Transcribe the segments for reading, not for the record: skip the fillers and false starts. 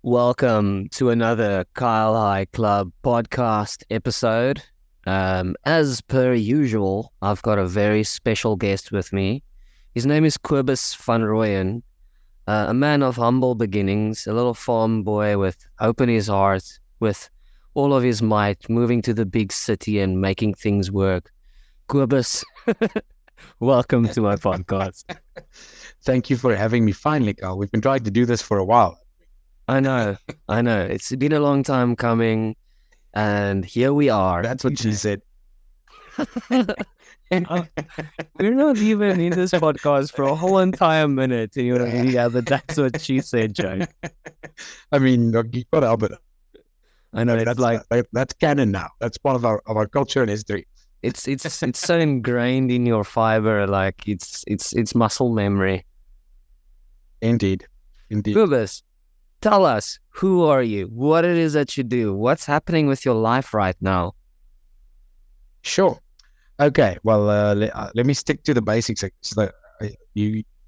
Welcome to another Kyle High Club podcast episode. As per usual, I've got a very special guest with me. His name is Kobus van Rooyen, a man of humble beginnings, a little farm boy with hope in his heart, with all of his might, moving to the big city and making things work. Kobus, welcome to my podcast. Thank you for having me finally, Carl. We've been trying to do this for a while. I know. It's been a long time coming, and here we are. That's what she said. We're not even in this podcast for a whole entire minute, and you're like, yeah, but that's what she said, Joe. I mean, you got to help it. I know, it's that's canon now. That's part of our culture and history. It's so ingrained in your fiber, like it's muscle memory. Indeed. Kobus, tell us, who are you? What it is that you do? What's happening with your life right now? Sure. Okay. Well, let me stick to the basics. So,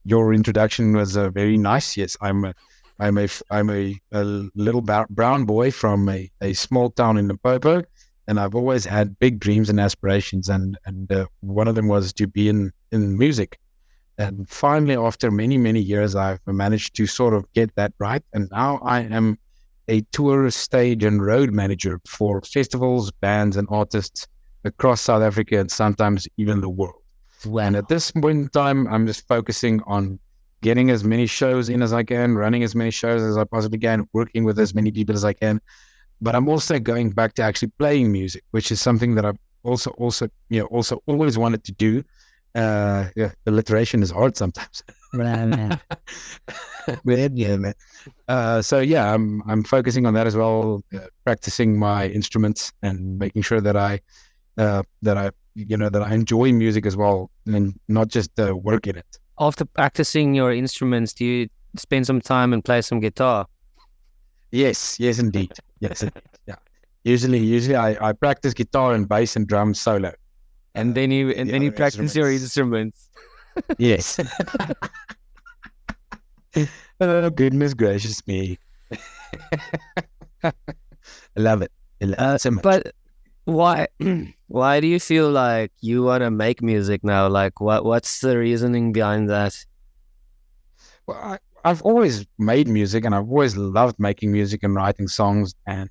your introduction was very nice. Yes, I'm a little brown boy from a small town in Limpopo, and I've always had big dreams and aspirations, and one of them was to be in music. And finally, after many, many years, I've managed to sort of get that right. And now I am a tour, stage, and road manager for festivals, bands, and artists across South Africa and sometimes even the world. Wow. And at this point in time, I'm just focusing on getting as many shows in as I can, running as many shows as I possibly can, working with as many people as I can. But I'm also going back to actually playing music, which is something that I've also always wanted to do. Alliteration is hard sometimes. Man. Man. So yeah, I'm focusing on that as well, practicing my instruments and making sure that I enjoy music as well, and not just work in it. After practicing your instruments, do you spend some time and play some guitar? Yes, indeed. Yes, indeed. Yeah. Usually I practice guitar and bass and drums solo. And then you practice your instruments. Yes. Oh, goodness gracious me. I love it. So much. But why do you feel like you want to make music now? Like, what's the reasoning behind that? Well, I've always made music, and I've always loved making music and writing songs and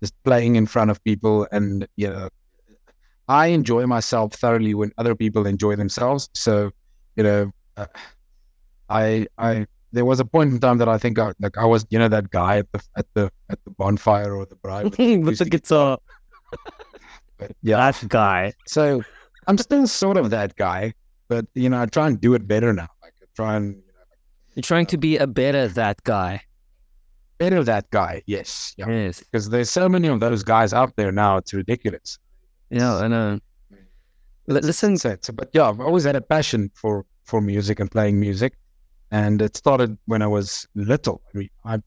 just playing in front of people. And I enjoy myself thoroughly when other people enjoy themselves. So, I there was a point in time that I think I was that guy at the bonfire or the braai with the guitar. But, yeah, that guy. So I'm still sort of that guy, but I try and do it better now. Like I try and you're trying to be a better that guy. Better that guy, yes. Yeah. Yes. Because there's so many of those guys out there now, it's ridiculous. Yeah, I know. Listen, but yeah, I've always had a passion for music and playing music, and it started when I was little. I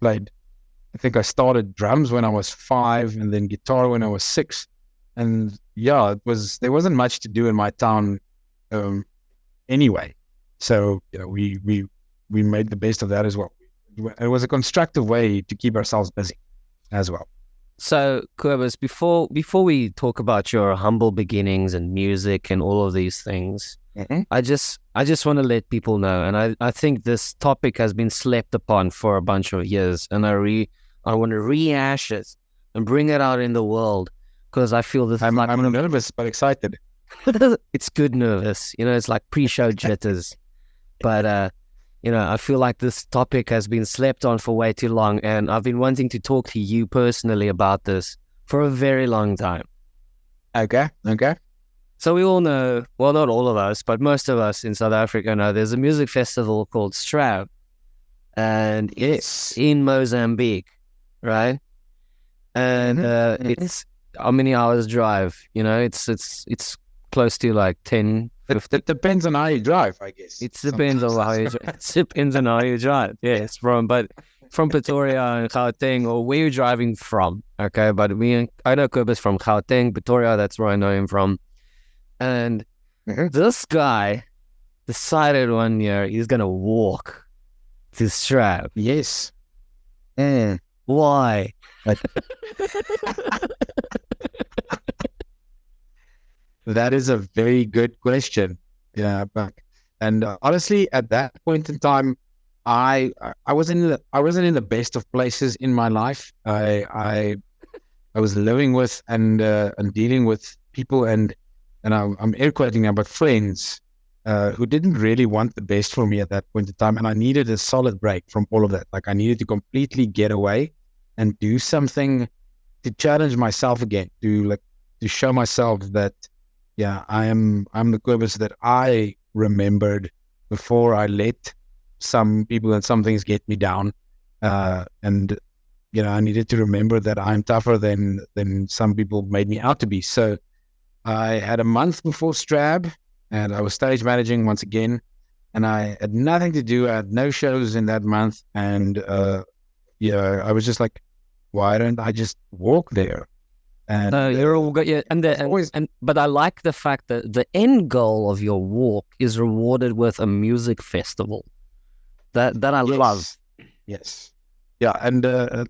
think I started drums when I was 5, and then guitar when I was 6, and yeah, there wasn't much to do in my town, anyway. So we made the best of that as well. It was a constructive way to keep ourselves busy as well. So, Kobus, before we talk about your humble beginnings and music and all of these things, I just want to let people know, and I think this topic has been slept upon for a bunch of years, and I want to rehash it and bring it out in the world, because I feel this. I'm nervous but excited. It's good nervous, it's like pre-show jitters, but I feel like this topic has been slept on for way too long, and I've been wanting to talk to you personally about this for a very long time. Okay. So we all know, well, not all of us, but most of us in South Africa know there's a music festival called Strav, and it's in Mozambique, right? And it's how many hours drive? It's close to like 10. It depends on how you drive, I guess. It depends on how you drive. It depends on how you drive. Yes, from Pretoria and Gauteng, or where you're driving from. Okay, but I know Kobus from Gauteng, Pretoria. That's where I know him from. And this guy decided one year he's gonna walk to Strav. Yes. Why? But that is a very good question. Yeah, but and honestly, at that point in time, I wasn't in the best of places in my life. I was living with and dealing with people and I'm air quoting now, but friends who didn't really want the best for me at that point in time, and I needed a solid break from all of that. Like I needed to completely get away and do something to challenge myself again, to show myself that yeah, I'm the Kobus that I remembered before I let some people and some things get me down, and I needed to remember that I'm tougher than some people made me out to be. So I had a month before Strab, and I was stage managing once again, and I had nothing to do. I had no shows in that month, and I was just like, why don't I just walk there? And No, you're all good. Yeah, but I like the fact that the end goal of your walk is rewarded with a music festival. That I love. Yes. Yeah, and it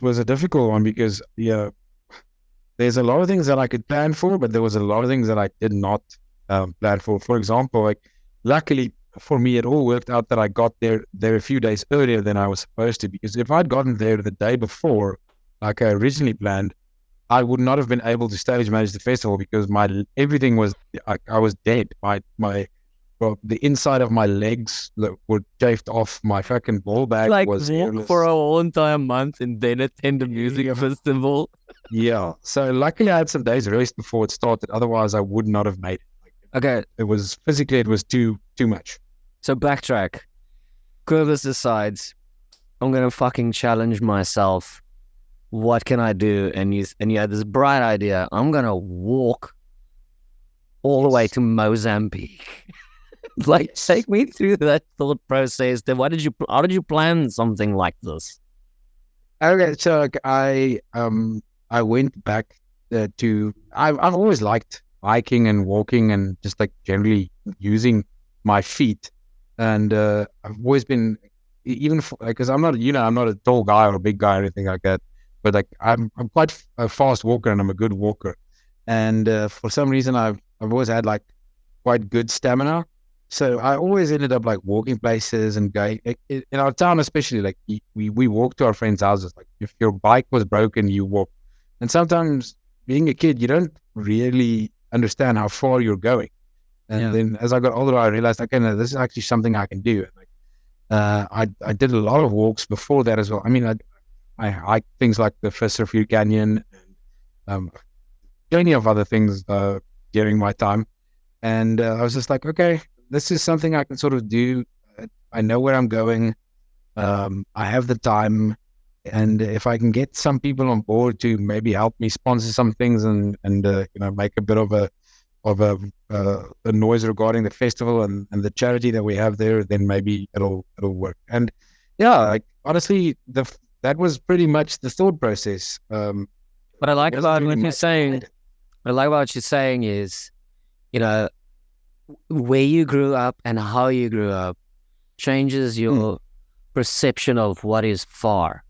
was a difficult one because there's a lot of things that I could plan for, but there was a lot of things that I did not plan for. For example, like luckily for me, it all worked out that I got there a few days earlier than I was supposed to. Because if I'd gotten there the day before, like I originally planned, I would not have been able to stage manage the festival because everything was I was dead. The inside of my legs were chafed off. My fucking ball bag like was walk for a whole entire month and then attend a music festival. Yeah. So luckily I had some days rest before it started. Otherwise I would not have made it. Okay. It was physically too much. So backtrack. Kobus decides, I'm gonna fucking challenge myself. What can I do? And you had this bright idea. I'm gonna walk all the way to Mozambique. Like, take me through that thought process. Then how did you plan something like this? Okay, so I went back I've always liked hiking and walking and just like generally using my feet, and I've always been even because I'm not I'm not a tall guy or a big guy or anything like that, but like I'm quite a fast walker and I'm a good walker, and for some reason I've always had like quite good stamina. So I always ended up like walking places and going in our town, especially like we walk to our friends' houses. Like if your bike was broken, you walk. And sometimes being a kid, you don't really understand how far you're going. And then as I got older, I realized, okay, no, this is actually something I can do. Like, I did a lot of walks before that as well. I mean, I hiked things like the Fisherview Canyon and plenty of other things during my time. And I was just like, okay, this is something I can sort of do. I know where I'm going. I have the time. And if I can get some people on board to maybe help me sponsor some things and make a bit of a noise regarding the festival and the charity that we have there, then maybe it'll work. And yeah, like honestly, that was pretty much the thought process. What I like about what you're saying, is, where you grew up and how you grew up changes your perception of what is far.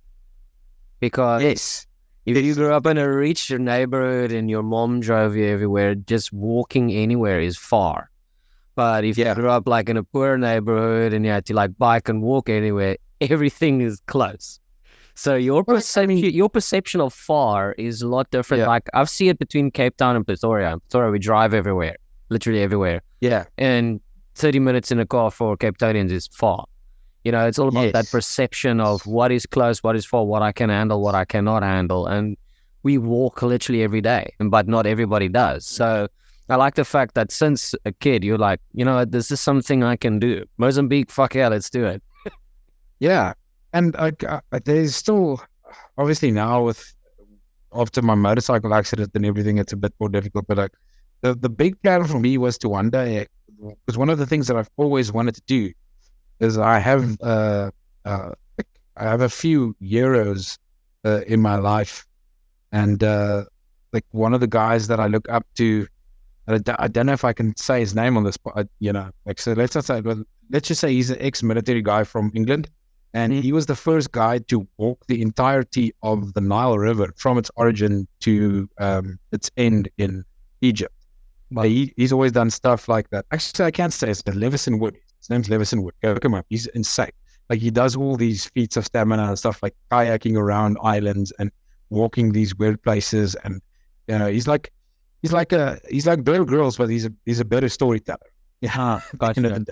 Because if you grew up in a rich neighborhood and your mom drove you everywhere, just walking anywhere is far. But if you grew up like in a poor neighborhood and you had to like bike and walk anywhere, everything is close. So your perception of far is a lot different. Yeah. Like I've seen it between Cape Town and Pretoria. Pretoria, we drive everywhere, literally everywhere. Yeah. And 30 minutes in a car for Cape Townians is far. It's all about that perception of what is close, what is far, what I can handle, what I cannot handle. And we walk literally every day, but not everybody does. So I like the fact that since a kid, you're like, this is something I can do. Mozambique, fuck yeah, let's do it. Yeah. And there's still, obviously now after my motorcycle accident and everything, it's a bit more difficult. But the big plan for me was to one day, because one of the things that I've always wanted to do is I have a few heroes in my life, and like one of the guys that I look up to, I don't know if I can say his name on this, so let's just say he's an ex-military guy from England, And he was the first guy to walk the entirety of the Nile River from its origin to its end in Egypt. But he's always done stuff like that. Actually, I can't say it's Levison Wood. His name's Levison Wood. Go look him up. He's insane. Like, he does all these feats of stamina and stuff, like kayaking around islands and walking these weird places. And he's like Bear Grylls, but he's a better storyteller. Yeah, gotcha.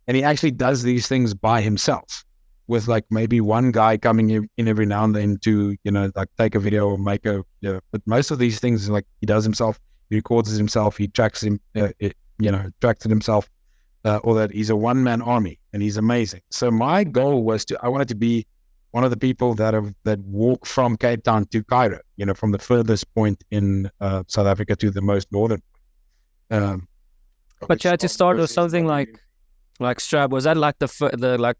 And he actually does these things by himself, with like maybe one guy coming in every now and then to like take a video or make a. But most of these things, like, he does himself. He records it himself. He tracks him. Tracks it himself. Or that he's a one-man army, and he's amazing. So my goal was I wanted to be one of the people that walk from Cape Town to Cairo, from the furthest point in South Africa to the most northern. But you had to start with something like Strab. Was that like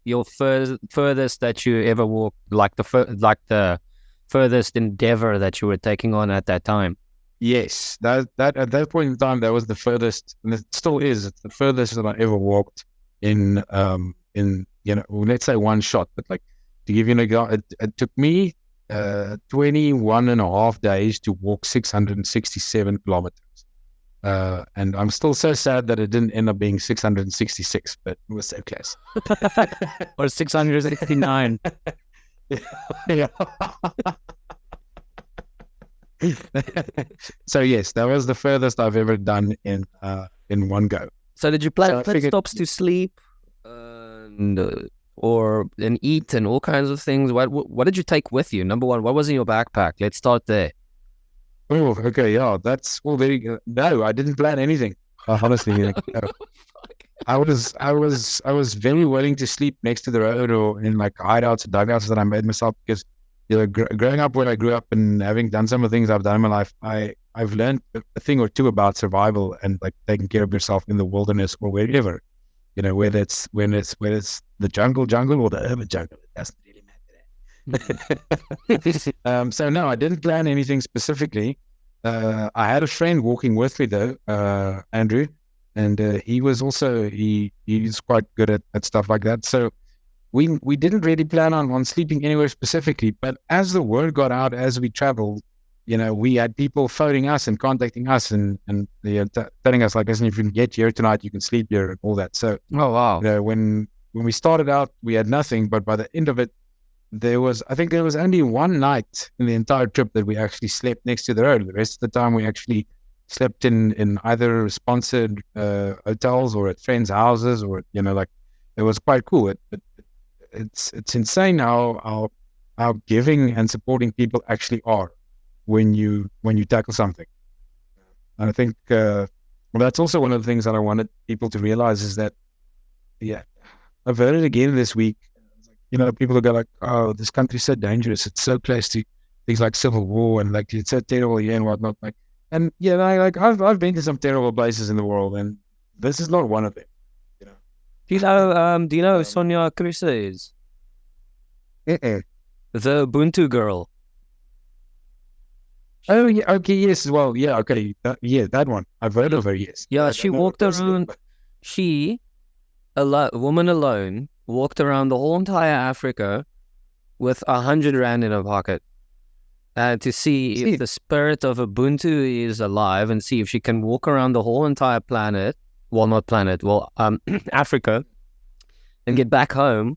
your furthest that you ever walked, like the furthest endeavor that you were taking on at that time? Yes, that at that point in time, that was the furthest, and it still is. It's the furthest that I ever walked in let's say one shot. But like, to give you an example, it took me 21 and a half days to walk 667 kilometers. And I'm still so sad that it didn't end up being 666, but it was so close. Or 669. Yeah. So yes, that was the furthest I've ever done in one go. So did you plan pit stops to sleep and eat and all kinds of things? What did you take with you? Number one, what was in your backpack? Let's start there. Oh, okay, yeah, that's all very good. No, I didn't plan anything. Honestly, no. I was very willing to sleep next to the road or in like hideouts or dugouts that I made myself, because growing up where I grew up and having done some of the things I've done in my life, I've learned a thing or two about survival and like taking care of yourself in the wilderness or wherever, whether it's the jungle or the urban jungle. It doesn't really matter. So no, I didn't plan anything specifically. I had a friend walking with me though, Andrew, and he was also he's quite good at stuff like that. So we didn't really plan on sleeping anywhere specifically, but as the word got out, as we traveled, we had people phoning us and contacting us and telling us like, listen, if you can get here tonight, you can sleep here and all that. So, oh wow, when we started out, we had nothing, but by the end of it, I think there was only one night in the entire trip that we actually slept next to the road. The rest of the time, we actually slept in either sponsored hotels or at friends' houses, or like, it was quite cool. It's insane how giving and supporting people actually are when you tackle something. And I think that's also one of the things that I wanted people to realize is that, I've heard it again this week. People go like, oh, this country's so dangerous. It's so close to things like civil war and like it's so terrible here and whatnot. Like, and I've been to some terrible places in the world, and this is not one of them. Do you know who Sonia Kruse is? The Ubuntu girl. Oh, yeah, okay, yes, well, yeah, okay, that one. I've heard of her, yes. Yeah, she walked around, a woman alone, walked around the whole entire Africa with 100 rand in her pocket. To see if the spirit of Ubuntu is alive and see if she can walk around the whole entire planet. Well, not planet, Africa, and get back home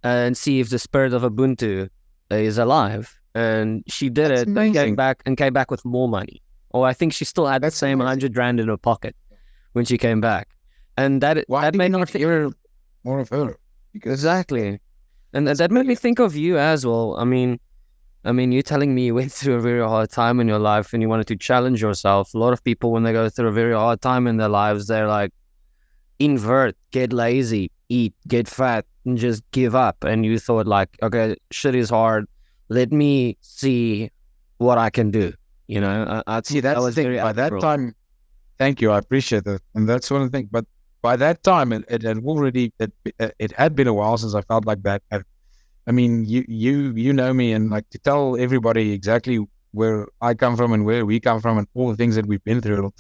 and see if the spirit of Ubuntu is alive. And she did it, came back with more money. Or I think she still had the same 100 rand in her pocket when she came back. And that made me think more of her. Exactly. And that made me think of you as well. I mean, you're telling me you went through a very hard time in your life and you wanted to challenge yourself. A lot of people, when they go through a very hard time in their lives, they're like, invert, get lazy, eat, get fat, and just give up. And you thought like, okay, shit is hard. Let me see what I can do. I'd see that was the thing. By that time, thank you, I appreciate that. And that's one of the things. But by that time, it had been a while since I felt like that. I mean, you know me, and like to tell everybody exactly where I come from and where we come from and all the things that we've been through, it'll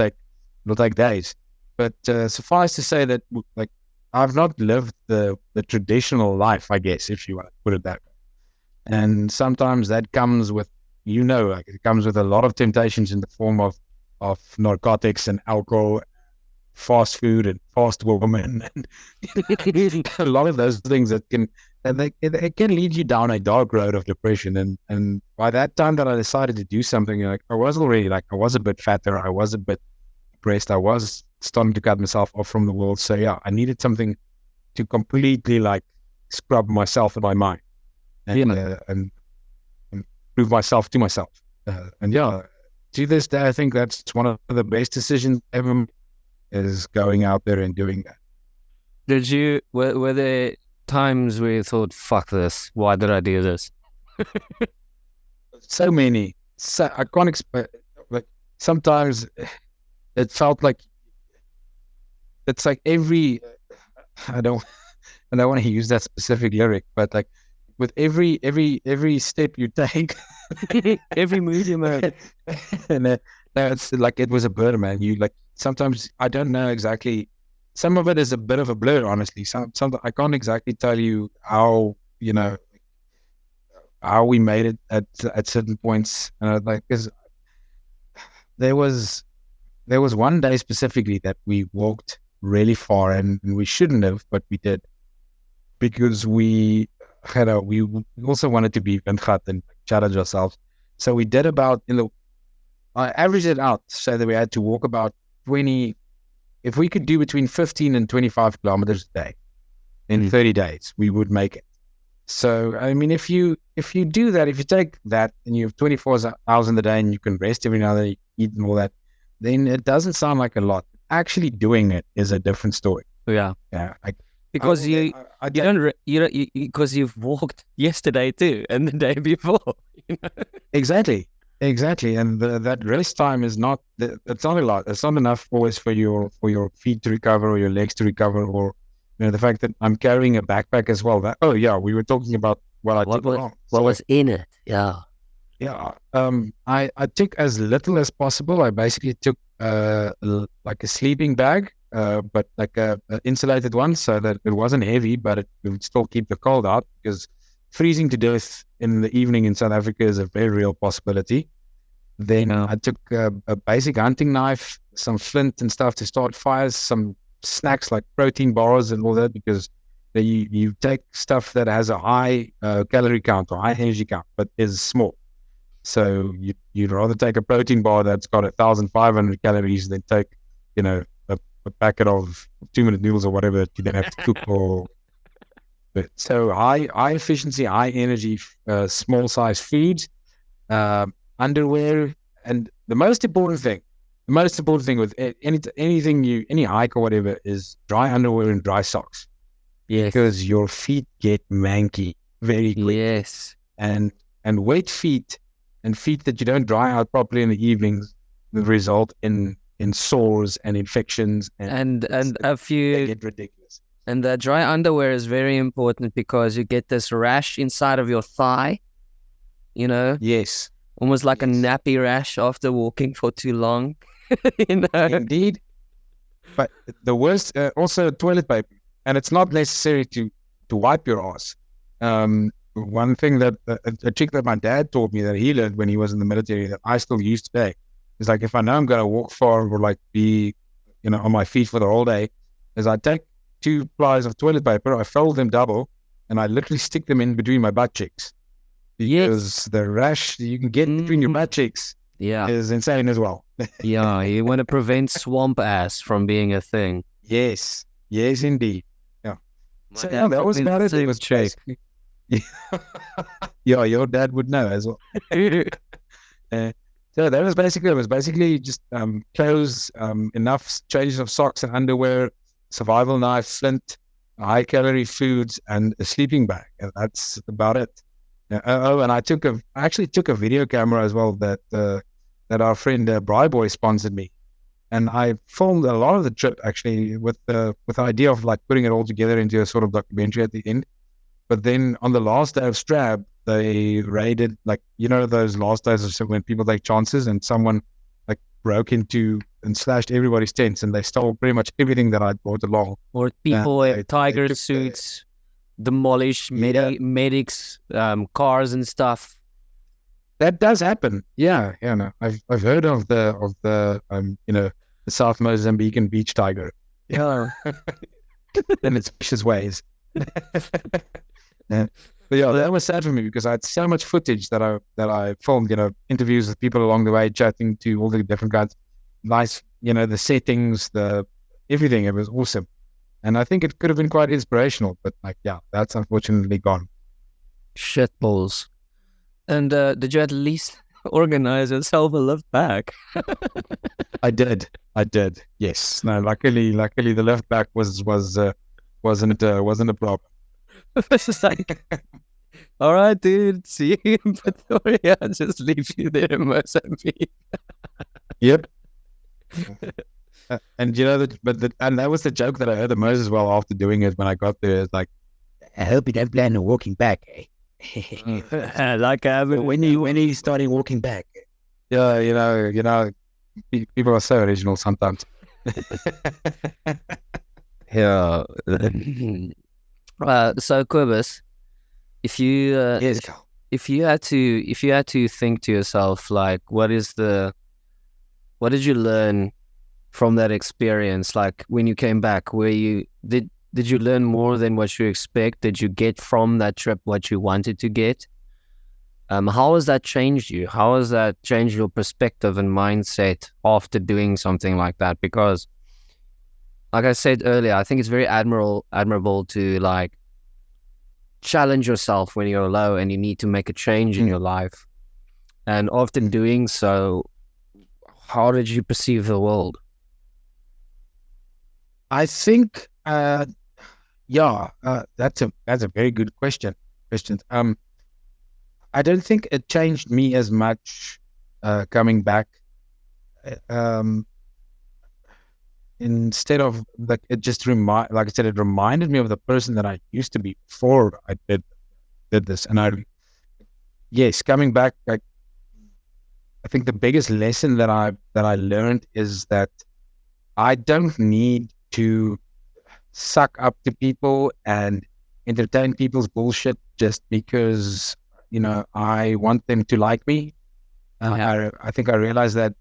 take days. But suffice to say that like I've not lived the traditional life, I guess, if you want to put it that way. And sometimes that comes with, like it comes with a lot of temptations in the form of narcotics and alcohol, fast food and fast women, and a lot of those things that can, and it can lead you down a dark road of depression. And by that time that I decided to do something, like I was already I was a bit fatter, I was a bit depressed, I was starting to cut myself off from the world. So yeah, I needed something to completely scrub myself and my mind, and prove myself to myself. And yeah, to this day, I think that's one of the best decisions ever made, is going out there and doing that. Were there times where you thought, fuck this, why did I do this? So many. So I can't expect, sometimes it felt like it's like every, I don't want to use that specific lyric, but with every step you take, every move you make, and it's like it was a blur, man. You sometimes I don't know exactly. Some of it is a bit of a blur, honestly. Some I can't exactly tell you how how we made it at certain points. Because there was one day specifically that we walked really far, and we shouldn't have, but we did, because we also wanted to be Windgat and challenge ourselves. So we did about, I averaged it out so that we had to walk about 20, if we could do between 15 and 25 kilometers a day in 30 days, we would make it. So, I mean, if you do that, if you take that and you have 24 hours in the day and you can rest every now and then, eat and all that, then it doesn't sound like a lot. Actually doing it is a different story. Yeah. Yeah. Because because you've walked yesterday too, and the day before. Exactly, and that rest time is not. It's not a lot. It's not enough always for your feet to recover or your legs to recover, or the fact that I'm carrying a backpack as well. We were talking about what was in it. Yeah. I took as little as possible. I basically took like a sleeping bag. But like a insulated one, so that it wasn't heavy, but it would still keep the cold out, because freezing to death in the evening in South Africa is a very real possibility. Then I took a basic hunting knife, some flint and stuff to start fires, some snacks like protein bars and all that, because you take stuff that has a high calorie count or high energy count, but is small. So you'd rather take a protein bar that's got 1,500 calories than take, a packet of 2-minute noodles or whatever that you don't have to cook. So high efficiency, high energy, small size foods, underwear, and the most important thing with any hike or whatever is dry underwear and dry socks. Yes. Because your feet get manky very quickly. Yes. And wet feet and feet that you don't dry out properly in the evenings result in sores and infections, and they get ridiculous. And the dry underwear is very important, because you get this rash inside of your thigh, Yes, almost like a nappy rash after walking for too long. Indeed. But the worst, also toilet paper, and it's not necessary to wipe your ass. One thing that a trick that my dad taught me that he learned when he was in the military that I still use today. It's if I know I'm going to walk far or be, on my feet for the whole day, is I take 2 plies of toilet paper, I fold them double, and I literally stick them in between my butt cheeks. Because the rash you can get between your butt cheeks is insane as well. Yeah, you want to prevent swamp ass from being a thing. Yes, indeed. Yeah. So that was about it. It was trick. Yeah, your dad would know as well. So that was basically just clothes, enough changes of socks and underwear, survival knife, flint, high calorie foods, and a sleeping bag, and that's about it. And I actually took a video camera as well that our friend Bri Boy sponsored me, and I filmed a lot of the trip actually with the idea of putting it all together into a sort of documentary at the end. But then on the last day of Strab, they raided, those last days of when people take chances, and someone broke into and slashed everybody's tents, and they stole pretty much everything that I brought along. Or people they in tiger took suits, demolish medics, cars and stuff. That does happen. Yeah, no, I've heard of the the South Mozambican beach tiger. Yeah. And its vicious ways. Yeah. But yeah, that was sad for me because I had so much footage that I filmed, interviews with people along the way, chatting to all the different guys, nice, the settings, the everything. It was awesome. And I think it could have been quite inspirational, but that's unfortunately gone. Shit balls. And did you at least organize yourself a lift back? I did. Yes. No, luckily the lift back wasn't a problem. It's just like, all right, dude, see you in Pretoria. Just leave you there in Mozambique. Yep. And that was the joke that I heard the most as well after doing it when I got there. It's like, I hope you don't plan on walking back, eh? Like when are you starting walking back? Yeah, people are so original sometimes. Yeah. So Kobus, if you yes, if you had to think to yourself, like, what did you learn from that experience? Like, when you came back, did you learn more than what you expect? Did you get from that trip what you wanted to get? How has that changed you? How has that changed your perspective and mindset after doing something like that? Because, like I said earlier, I think it's very admirable to like challenge yourself when you're low and you need to make a change in your life. And after doing so, how did you perceive the world? I think, that's a very good question. I don't think it changed me as much coming back. Instead of like it just like I said, it reminded me of the person that I used to be before I did this. And coming back, like, I think the biggest lesson that I learned is that I don't need to suck up to people and entertain people's bullshit just because I want them to like me. I think I realized that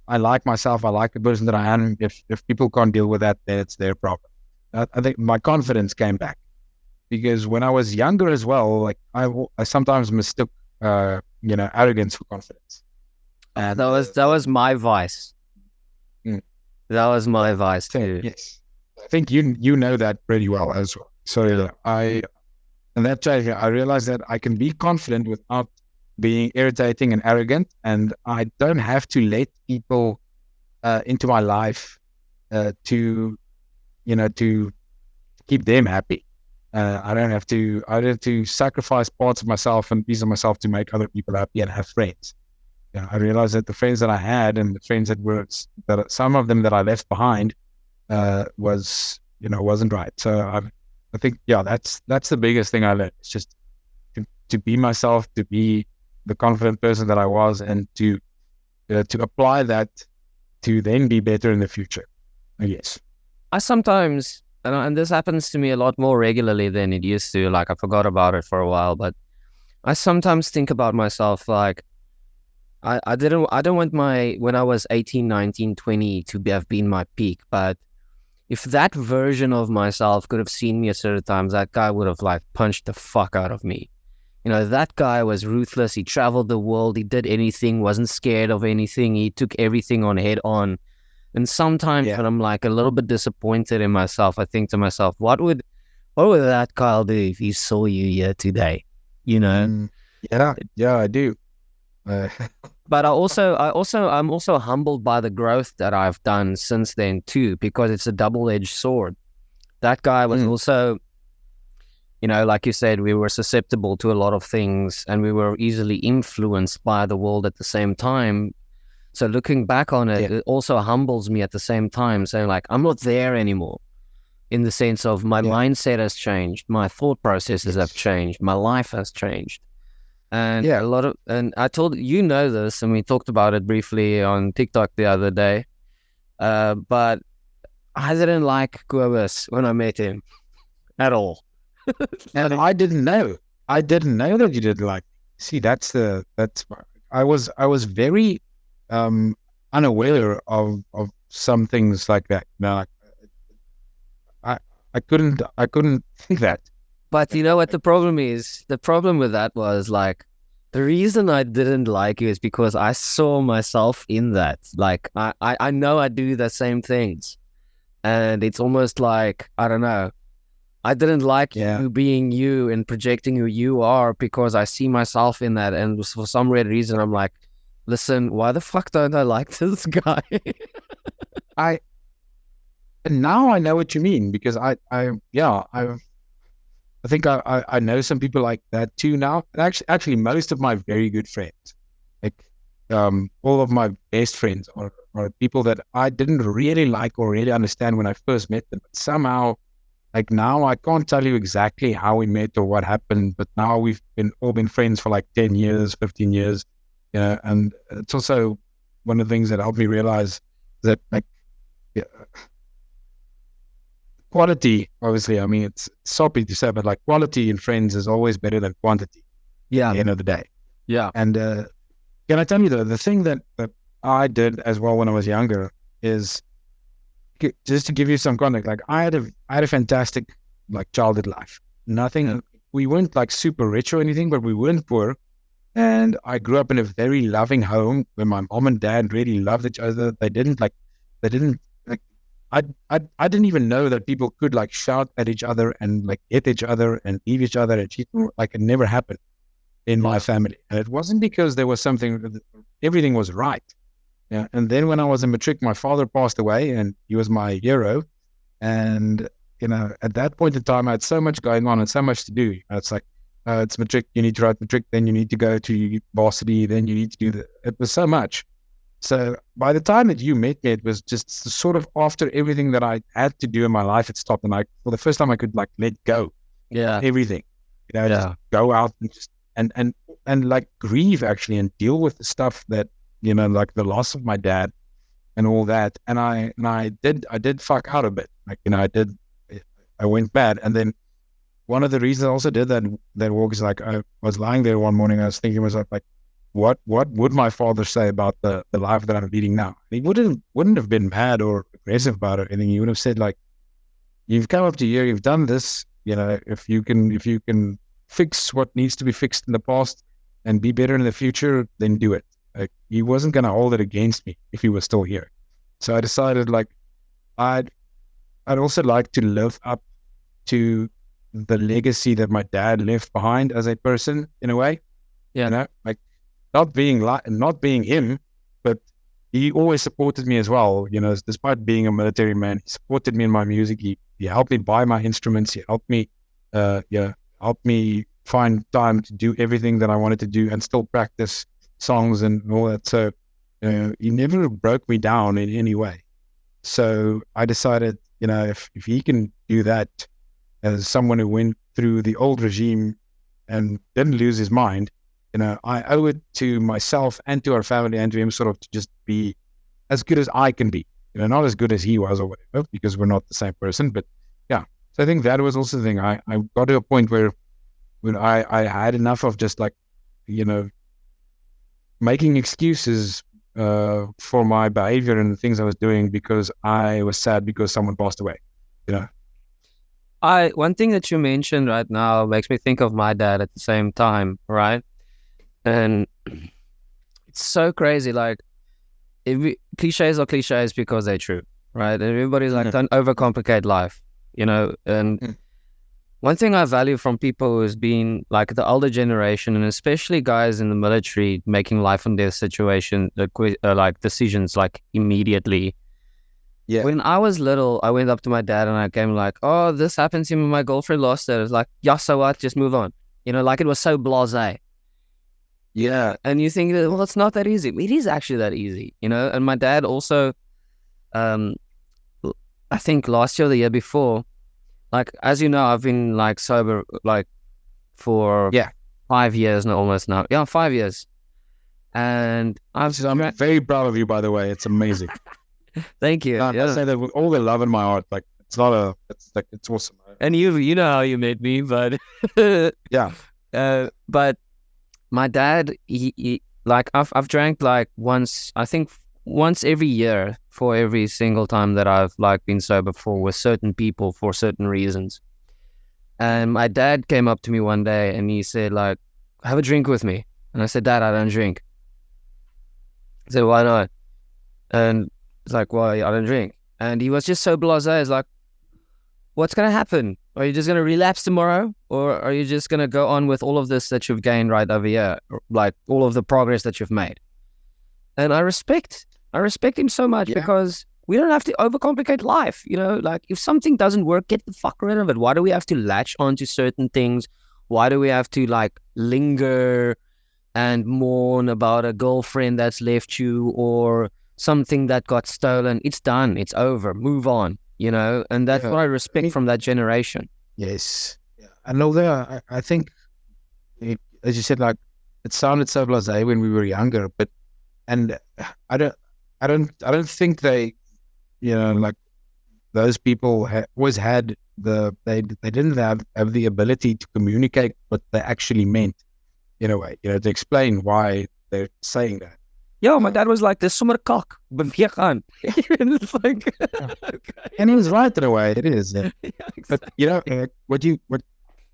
I like myself. I like the person that I am. If people can't deal with that, then it's their problem. I think my confidence came back because when I was younger as well, like I sometimes mistook arrogance for confidence. And that was my vice. That was my vice too. Yes, I think you know that pretty well as well. So and that changed. I realized that I can be confident without being irritating and arrogant, and I don't have to let people into my life to keep them happy. I don't have to sacrifice parts of myself and pieces of myself to make other people happy and have friends. I realized that the friends that I had and the friends that some of them that I left behind wasn't right. So I think that's the biggest thing I learned. It's just to be myself, to be the confident person that I was, and to apply that to then be better in the future. Yes. I sometimes, and this happens to me a lot more regularly than it used to. Like, I forgot about it for a while, but I sometimes think about myself like, I don't want when I was 18, 19, 20 to have been my peak, but if that version of myself could have seen me at certain times, that guy would have like punched the fuck out of me. That guy was ruthless. He traveled the world. He did anything, wasn't scared of anything. He took everything on head on. And sometimes when I'm like a little bit disappointed in myself, I think to myself, what would that Kyle do if he saw you here today? Yeah, I do. But I'm also humbled by the growth that I've done since then too, because it's a double-edged sword. That guy was also, like you said, we were susceptible to a lot of things and we were easily influenced by the world at the same time. So looking back on it, it also humbles me at the same time, saying like, I'm not there anymore, in the sense of my mindset has changed, my thought processes have changed, my life has changed. And Yeah. and I told you know this, and we talked about it briefly on TikTok the other day. But I didn't like Kobus when I met him at all. And I didn't know. I didn't know that you didn't like. See, I was very unaware of some things like that. No, I I couldn't think that. But you know what the problem is? The problem with that was like the reason I didn't like you is because I saw myself in that. Like I know I do the same things. And it's almost like, I don't know. I didn't like Yeah. you being you and projecting who you are because I see myself in that. And for some weird reason, I'm like, listen, why the fuck don't I like this guy? I and now I know what you mean because I think I know some people like that too now. And actually, most of my very good friends, like all of my best friends, are people that I didn't really like or really understand when I first met them. But somehow, like now, I can't tell you exactly how we met or what happened. But now we've all been friends for like 10 years, 15 years, And it's also one of the things that helped me realize that like. Yeah, quality, obviously, I mean, it's soppy to say, but like quality in friends is always better than quantity at the end of the day. Yeah. And can I tell you, though, the thing that I did as well when I was younger is just to give you some context, like I had a fantastic like childhood life. Nothing, we weren't like super rich or anything, but we weren't poor. And I grew up in a very loving home where my mom and dad really loved each other. They didn't like I didn't even know that people could like shout at each other and like hit each other and leave each other and cheat. Like it never happened in my family. And it wasn't because there was something, everything was right. Yeah. And then when I was in matric, my father passed away and he was my hero. And, at that point in time, I had so much going on and so much to do. It's like, it's matric, you need to write matric, then you need to go to varsity, then you need to do it was so much. So by the time that you met me, it was just sort of after everything that I had to do in my life had stopped. And for the first time I could like let go Yeah. of everything, just go out and just, and like grieve actually and deal with the stuff that, like the loss of my dad and all that. And I did fuck out a bit. Like, I went bad. And then one of the reasons I also did that walk is like, I was lying there one morning, I was thinking to myself, like, what would my father say about the life that I'm leading now? He wouldn't have been mad or aggressive about it. I think he would have said like, you've come up to here, you've done this, if you can fix what needs to be fixed in the past and be better in the future, then do it. Like, he wasn't going to hold it against me if he was still here. So I decided like, I'd also like to live up to the legacy that my dad left behind as a person in a way. Yeah. Like, not being him, but he always supported me as well. Despite being a military man, he supported me in my music. He helped me buy my instruments. He helped me, helped me find time to do everything that I wanted to do and still practice songs and all that. So he never broke me down in any way. So I decided, if he can do that as someone who went through the old regime and didn't lose his mind, I owe it to myself and to our family and to him sort of to just be as good as I can be. Not as good as he was or whatever, because we're not the same person. But yeah, so I think that was also the thing. I got to a point where when I had enough of just like, making excuses for my behavior and the things I was doing because I was sad because someone passed away. One thing that you mentioned right now makes me think of my dad at the same time, right? And it's so crazy. Like, cliches are cliches because they're true, right? And everybody's like, don't overcomplicate life, And one thing I value from people who's been like the older generation, and especially guys in the military making life and death situation, like decisions like immediately. Yeah. When I was little, I went up to my dad and I came like, oh, this happened to me. My girlfriend lost it. It's like, yeah, so what? Just move on. Like it was so blasé. Yeah. And you think, well, it's not that easy. It is actually that easy, And my dad also, I think last year or the year before, like, as you know, I've been like sober, like for 5 years now, almost now. Yeah, 5 years. And I'm very proud of you, by the way. It's amazing. Thank you. I say that with all the love in my heart. Like, it's awesome. And you know how you met me, but yeah. But my dad, he like I've drank like once, I think once every year for every single time that I've like been sober for with certain people for certain reasons. And my dad came up to me one day and he said like, have a drink with me. And I said, Dad, I don't drink. He said, why not? And it's like, well, I don't drink. And he was just so blasé. It's like, what's going to happen? Are you just going to relapse tomorrow? Or are you just going to go on with all of this that you've gained right over here? Like all of the progress that you've made. And I respect him so much because we don't have to overcomplicate life. You know, like if something doesn't work, get the fuck rid of it. Why do we have to latch onto certain things? Why do we have to like linger and mourn about a girlfriend that's left you or something that got stolen? It's done. It's over. Move on, you know? And that's what I respect from that generation. Yes. Yeah. And although I think, as you said, like it sounded so blasé when we were younger, but, and I don't think they, you know, like those people always had they didn't have the ability to communicate what they actually meant in a way, you know, to explain why they're saying that. Yeah, my dad was like, "Dis sommer kak, beweeg aan." It's like, okay. And he was right in a way. It is, yeah, exactly. But you know, what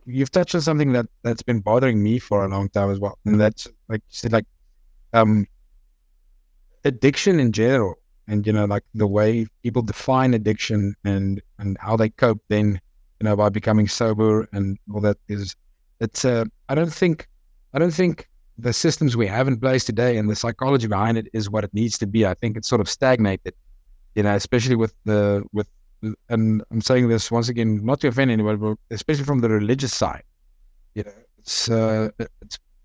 you've touched on something that's been bothering me for a long time as well, and that's like you said, like addiction in general, and you know, like the way people define addiction and how they cope. Then, you know, by becoming sober and all that it's I don't think the systems we have in place today and the psychology behind it is what it needs to be. I think it's sort of stagnated, you know, especially and I'm saying this once again, not to offend anybody, but especially from the religious side. You know,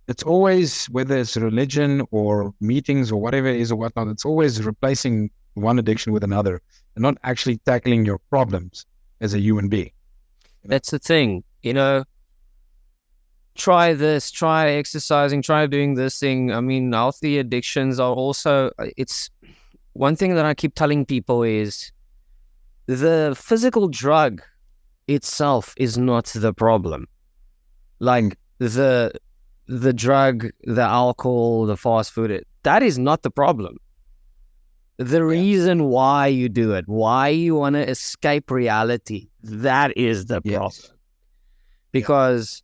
it's always, whether it's religion or meetings or whatever it is or whatnot, it's always replacing one addiction with another and not actually tackling your problems as a human being. You know? That's the thing, you know. Try this, try exercising, try doing this thing. I mean, healthy addictions are also, it's one thing that I keep telling people is the physical drug itself is not the problem. Like the drug, the alcohol, the fast food, that is not the problem. The reason why you do it, why you want to escape reality, that is the problem. Because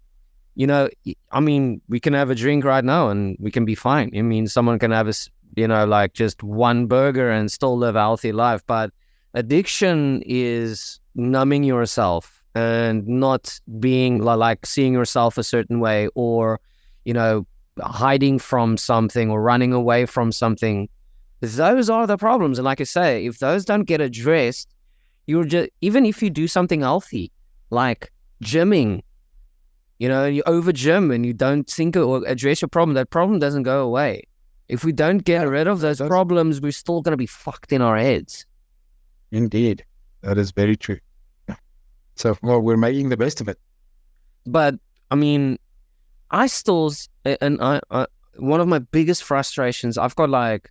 you know, I mean, we can have a drink right now and we can be fine. I mean, someone can have you know, like just one burger and still live a healthy life. But addiction is numbing yourself and not being like seeing yourself a certain way or, you know, hiding from something or running away from something. Those are the problems. And like I say, if those don't get addressed, you're just, even if you do something healthy, like gymming, you know, you over gym and you don't think or address your problem, that problem doesn't go away. If we don't get rid of those problems, we're still going to be fucked in our heads. Indeed. That is very true. So, well, we're making the best of it. But, I mean, I still, and I one of my biggest frustrations, I've got like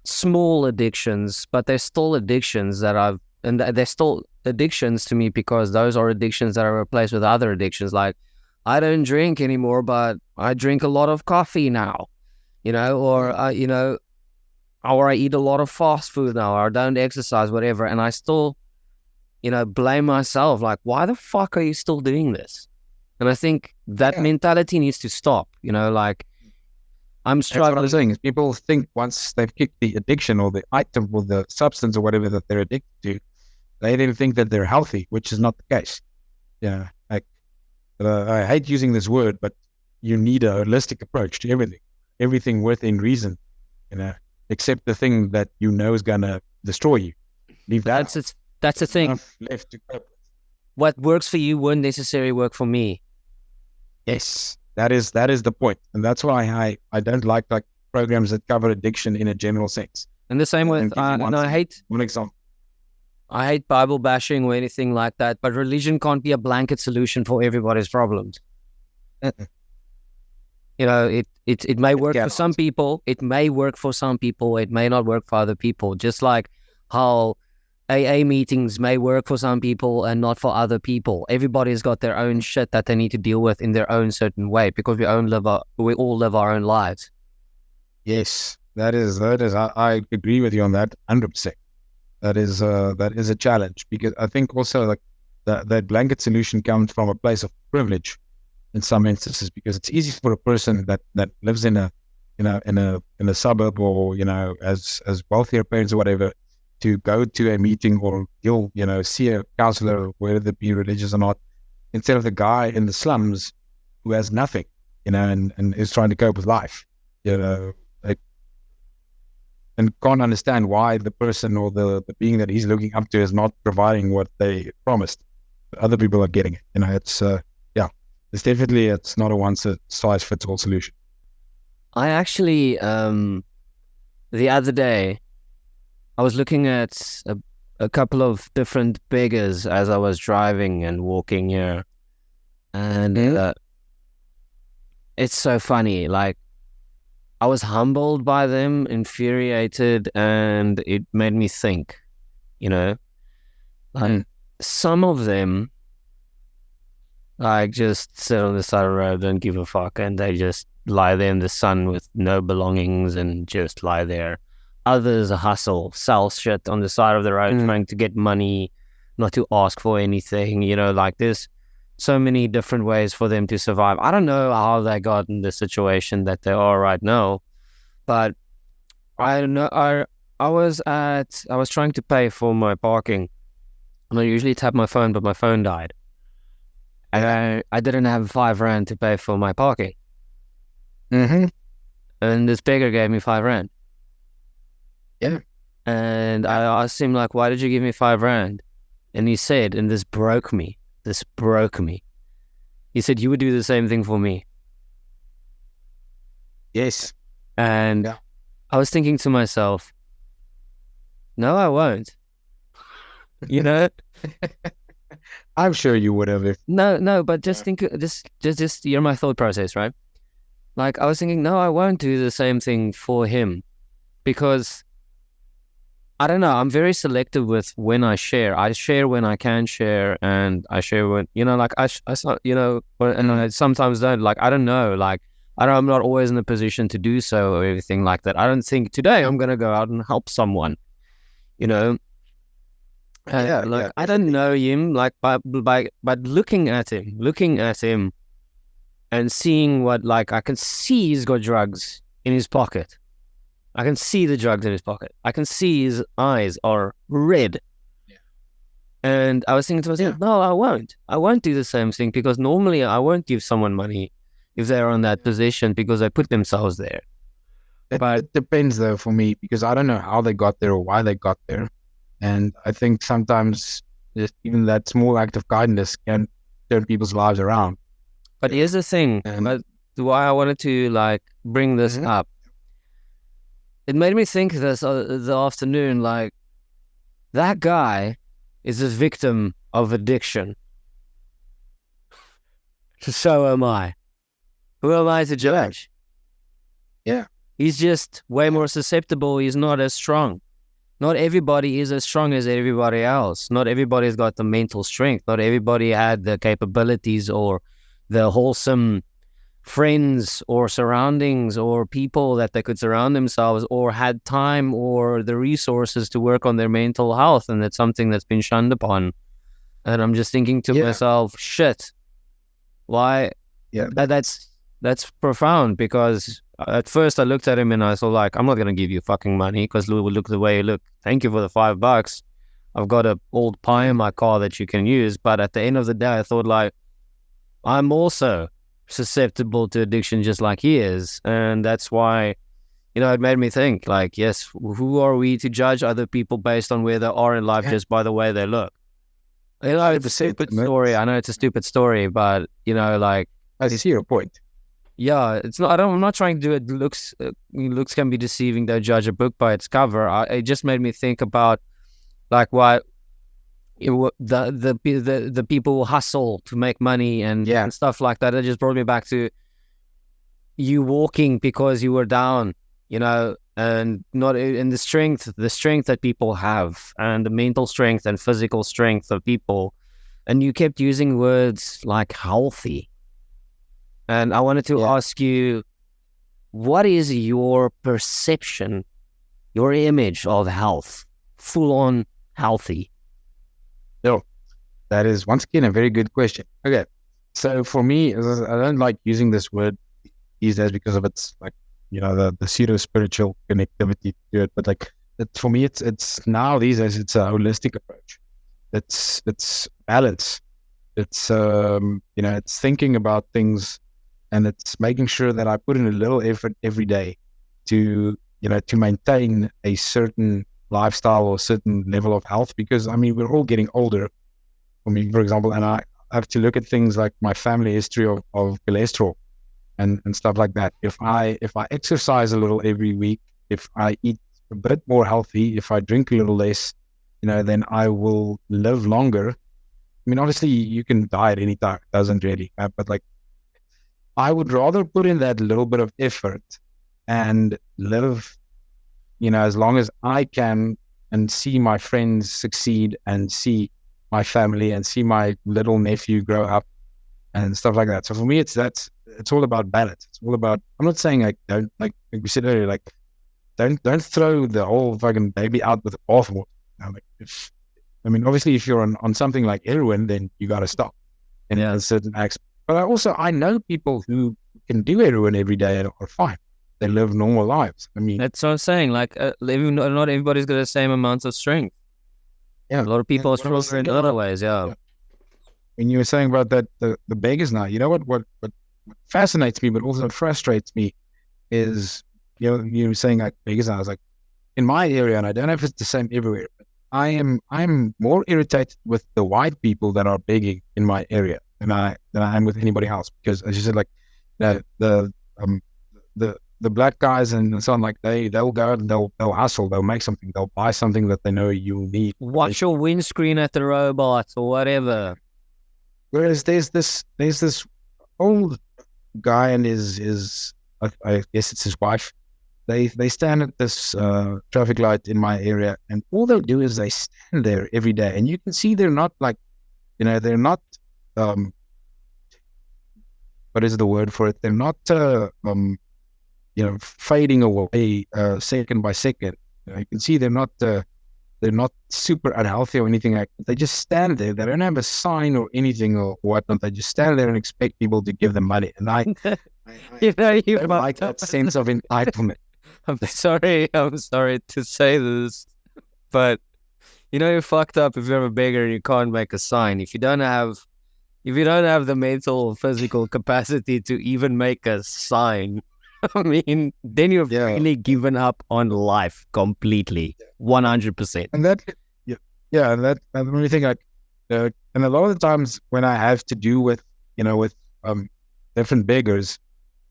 small addictions, but they're still addictions that they're still addictions to me because those are addictions that are replaced with other addictions. Like, I don't drink anymore, but I drink a lot of coffee now, you know, or, you know, or I eat a lot of fast food now, or I don't exercise, whatever. And I still, you know, blame myself. Like, why the fuck are you still doing this? And I think that mentality needs to stop, you know, like I'm struggling. That's what I'm saying is people think once they've kicked the addiction or the item or the substance or whatever that they're addicted to, they then think that they're healthy, which is not the case. Yeah. I hate using this word, but you need a holistic approach to everything within reason, you know, except the thing that you know is going to destroy you. Leave that. That's the thing. Left to cope with. What works for you won't necessarily work for me. Yes, that is the point. And that's why I don't like programs that cover addiction in a general sense. And the same with, I hate one example. I hate Bible bashing or anything like that, but religion can't be a blanket solution for everybody's problems. It may work for cannot. some people. It may work for some people. It may not work for other people. Just like how AA meetings may work for some people and not for other people. Everybody's got their own shit that they need to deal with in their own certain way, because we all live our own lives. Yes, that is. I agree with you on that 100%. That is a challenge, because I think also like that blanket solution comes from a place of privilege in some instances, because it's easy for a person that lives in a suburb, or as wealthier parents or whatever, to go to a meeting or see a counselor, whether it be religious or not, instead of the guy in the slums who has nothing, and is trying to cope with life, like, and can't understand why the person or the being that he's looking up to is not providing what they promised. But other people are getting it. It's definitely, it's not a one size fits all solution. I actually, the other day, I was looking at a couple of different beggars as I was driving and walking here. And it's so funny. Like, I was humbled by them, infuriated, and it made me think, like some of them, like, just sit on the side of the road, don't give a fuck, and they just lie there in the sun with no belongings and just lie there. Others hustle, sell shit on the side of the road, trying to get money, not to ask for anything. Like, there's so many different ways for them to survive. I don't know how they got in the situation that they are right now, but I don't know. I was trying to pay for my parking, and I usually tap my phone, but my phone died. And I didn't have R5 to pay for my parking. And this beggar gave me R5. Yeah. And I asked him, like, why did you give me R5? And he said, and this broke me. He said, you would do the same thing for me. Yes. And I was thinking to myself, no, I won't. I'm sure you would have. No, but just think, just hear my thought process, right? Like, I was thinking, no, I won't do the same thing for him, because I don't know, I'm very selective with when I share. I share when I can share, and I share when, like, I and I sometimes don't. Like, I don't know, like, I'm not always in a position to do so or everything like that. I don't think today I'm going to go out and help someone, I don't know him, like, but looking at him and seeing what, like, I can see he's got drugs in his pocket. I can see the drugs in his pocket. I can see his eyes are red. Yeah. And I was thinking to myself, no, I won't. I won't do the same thing, because normally I won't give someone money if they're on that position, because they put themselves there. It depends, though, for me, because I don't know how they got there or why they got there. And I think sometimes just even that small act of kindness can turn people's lives around. But here's the thing, but why I wanted to, like, bring this up. It made me think this the afternoon, like, that guy is a victim of addiction. So am I. Who am I to judge? Yeah. He's just way more susceptible. He's not as strong. Not everybody is as strong as everybody else. Not everybody's got the mental strength. Not everybody had the capabilities or the wholesome friends or surroundings or people that they could surround themselves, or had time or the resources to work on their mental health. And that's something that's been shunned upon. And I'm just thinking to myself, shit, why? Yeah. That's profound, because at first I looked at him and I thought, like, I'm not going to give you fucking money because look the way you look. Thank you for the $5. I've got an old pie in my car that you can use. But at the end of the day, I thought, like, I'm also susceptible to addiction just like he is. And that's why, it made me think, like, yes, who are we to judge other people based on where they are in life just by the way they look? It's a stupid story. I know it's a stupid story, but, like, I see your point. Yeah, it's not. I'm not trying to do it. Looks can be deceiving. Don't judge a book by its cover. It just made me think about, like, why the people who hustle to make money and stuff like that. It just brought me back to you walking because you were down, and not in the strength that people have, and the mental strength and physical strength of people. And you kept using words like healthy. And I wanted to ask you, what is your perception, your image of health, full on healthy? No, that is once again a very good question. Okay. So for me, I don't like using this word these days because of its like, the pseudo spiritual connectivity to it. But like for me, it's now these days, it's a holistic approach. It's balance. It's, it's thinking about things, and it's making sure that I put in a little effort every day to, to maintain a certain lifestyle or a certain level of health. Because I mean, we're all getting older. For me, for example, and I have to look at things like my family history of cholesterol and stuff like that. If I exercise a little every week, if I eat a bit more healthy, if I drink a little less, then I will live longer. I mean, obviously you can die at any time. It doesn't really, but like, I would rather put in that little bit of effort and live, as long as I can, and see my friends succeed, and see my family, and see my little nephew grow up and stuff like that. So for me, it's all about balance. It's all about, I'm not saying like, don't, like we said earlier, like don't throw the whole fucking baby out with the bathwater. Obviously if you're on something like heroin, then you got to stop in a certain aspect. But I know people who can do heroin every day and are fine. They live normal lives. I mean, that's what I'm saying. Like, not everybody's got the same amounts of strength. Yeah, a lot of people are stronger in other ways. Yeah. When you were saying about that, the beggars now, what fascinates me, but also frustrates me, is you were saying like beggars now. I was like, in my area, and I don't know if it's the same everywhere, but I'm more irritated with the white people that are begging in my area than I am with anybody else. Because as you said, like the black guys and so on, like they'll go out and they'll hustle, they'll make something, they'll buy something that they know you'll need. Watch your windscreen at the robot or whatever. Whereas there's this old guy and his I guess it's his wife. They stand at this traffic light in my area, and all they'll do is they stand there every day, and you can see they're not like, they're not what is the word for it? They're not fading away second by second. You can see they're not super unhealthy or anything like that. They just stand there. They don't have a sign or anything or whatnot. They just stand there and expect people to give them money. And I don't like that sense of entitlement. I'm sorry to say this, but you're fucked up if you're a beggar and you can't make a sign. If you don't have the mental or physical capacity to even make a sign, I mean, then you've really given up on life completely, 100%. And that, and that, I really think like, and a lot of the times when I have to do with, with different beggars,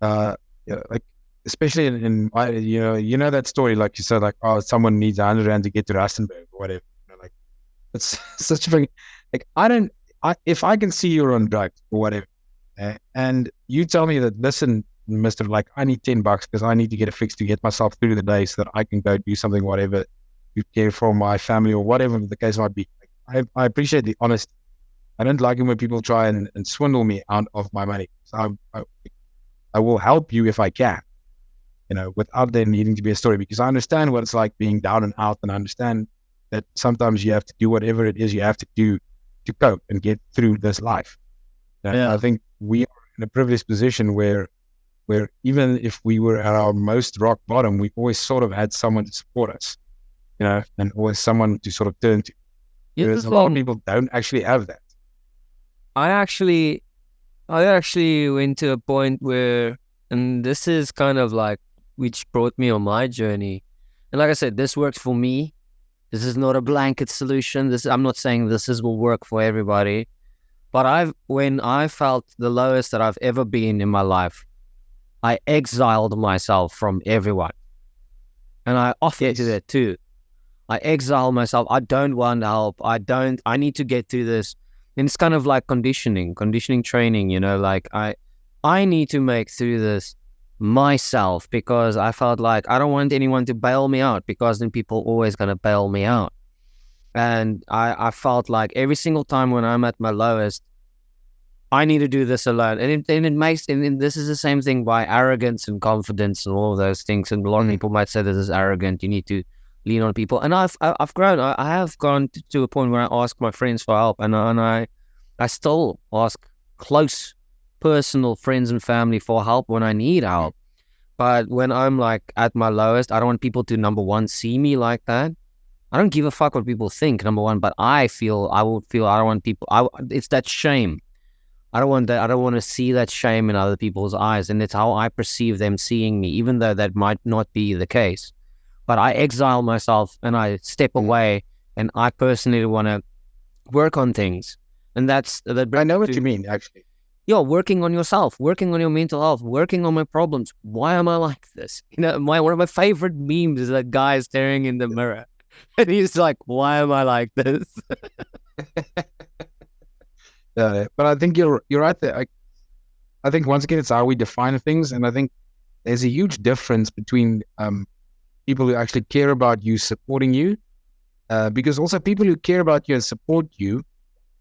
like especially in that story, like you said, like, oh, someone needs 100 rand to get to Rustenburg or whatever. Like, it's such a thing. Like, if I can see you're on drugs or whatever, and you tell me that, listen, Mister, like, I need $10 because I need to get a fix to get myself through the day so that I can go do something, whatever, you care for my family or whatever the case might be. Like, I appreciate the honesty. I don't like it when people try and swindle me out of my money. So I will help you if I can, without there needing to be a story, because I understand what it's like being down and out, and I understand that sometimes you have to do whatever it is you have to do to cope and get through this life. I think we are in a privileged position where even if we were at our most rock bottom, we always sort of had someone to support us, and always someone to sort of turn to. Whereas a lot of people don't actually have that. I actually went to a point where, and this is kind of like, which brought me on my journey. And like I said, this works for me. This is not a blanket solution. I'm not saying will work for everybody. But when I felt the lowest that I've ever been in my life, I exiled myself from everyone. And I often do that too. I exile myself. I don't want help. I need to get through this. And it's kind of like conditioning training, like I need to make through this. myself, because I felt like I don't want anyone to bail me out, because then people are always going to bail me out. And I felt like every single time when I'm at my lowest, I need to do this alone. And this is the same thing by arrogance and confidence and all of those things. And a lot of people might say this is arrogant. You need to lean on people. And I've grown. I have gone to a point where I ask my friends for help, and I still ask close personal friends and family for help when I need help. But when I'm like at my lowest, I don't want people to, number one, see me like that. I don't give a fuck what people think, number one, but I don't want people, it's that shame. I don't want that. I don't want to see that shame in other people's eyes. And it's how I perceive them seeing me, even though that might not be the case. But I exile myself and I step away, and I personally want to work on things. And that I know what you mean, actually. Yeah, working on yourself, working on your mental health, working on my problems. Why am I like this? One of my favorite memes is that guy staring in the mirror. And he's like, why am I like this? Yeah, but I think you're right there. I think once again, it's how we define things. And I think there's a huge difference between people who actually care about you supporting you, because also people who care about you and support you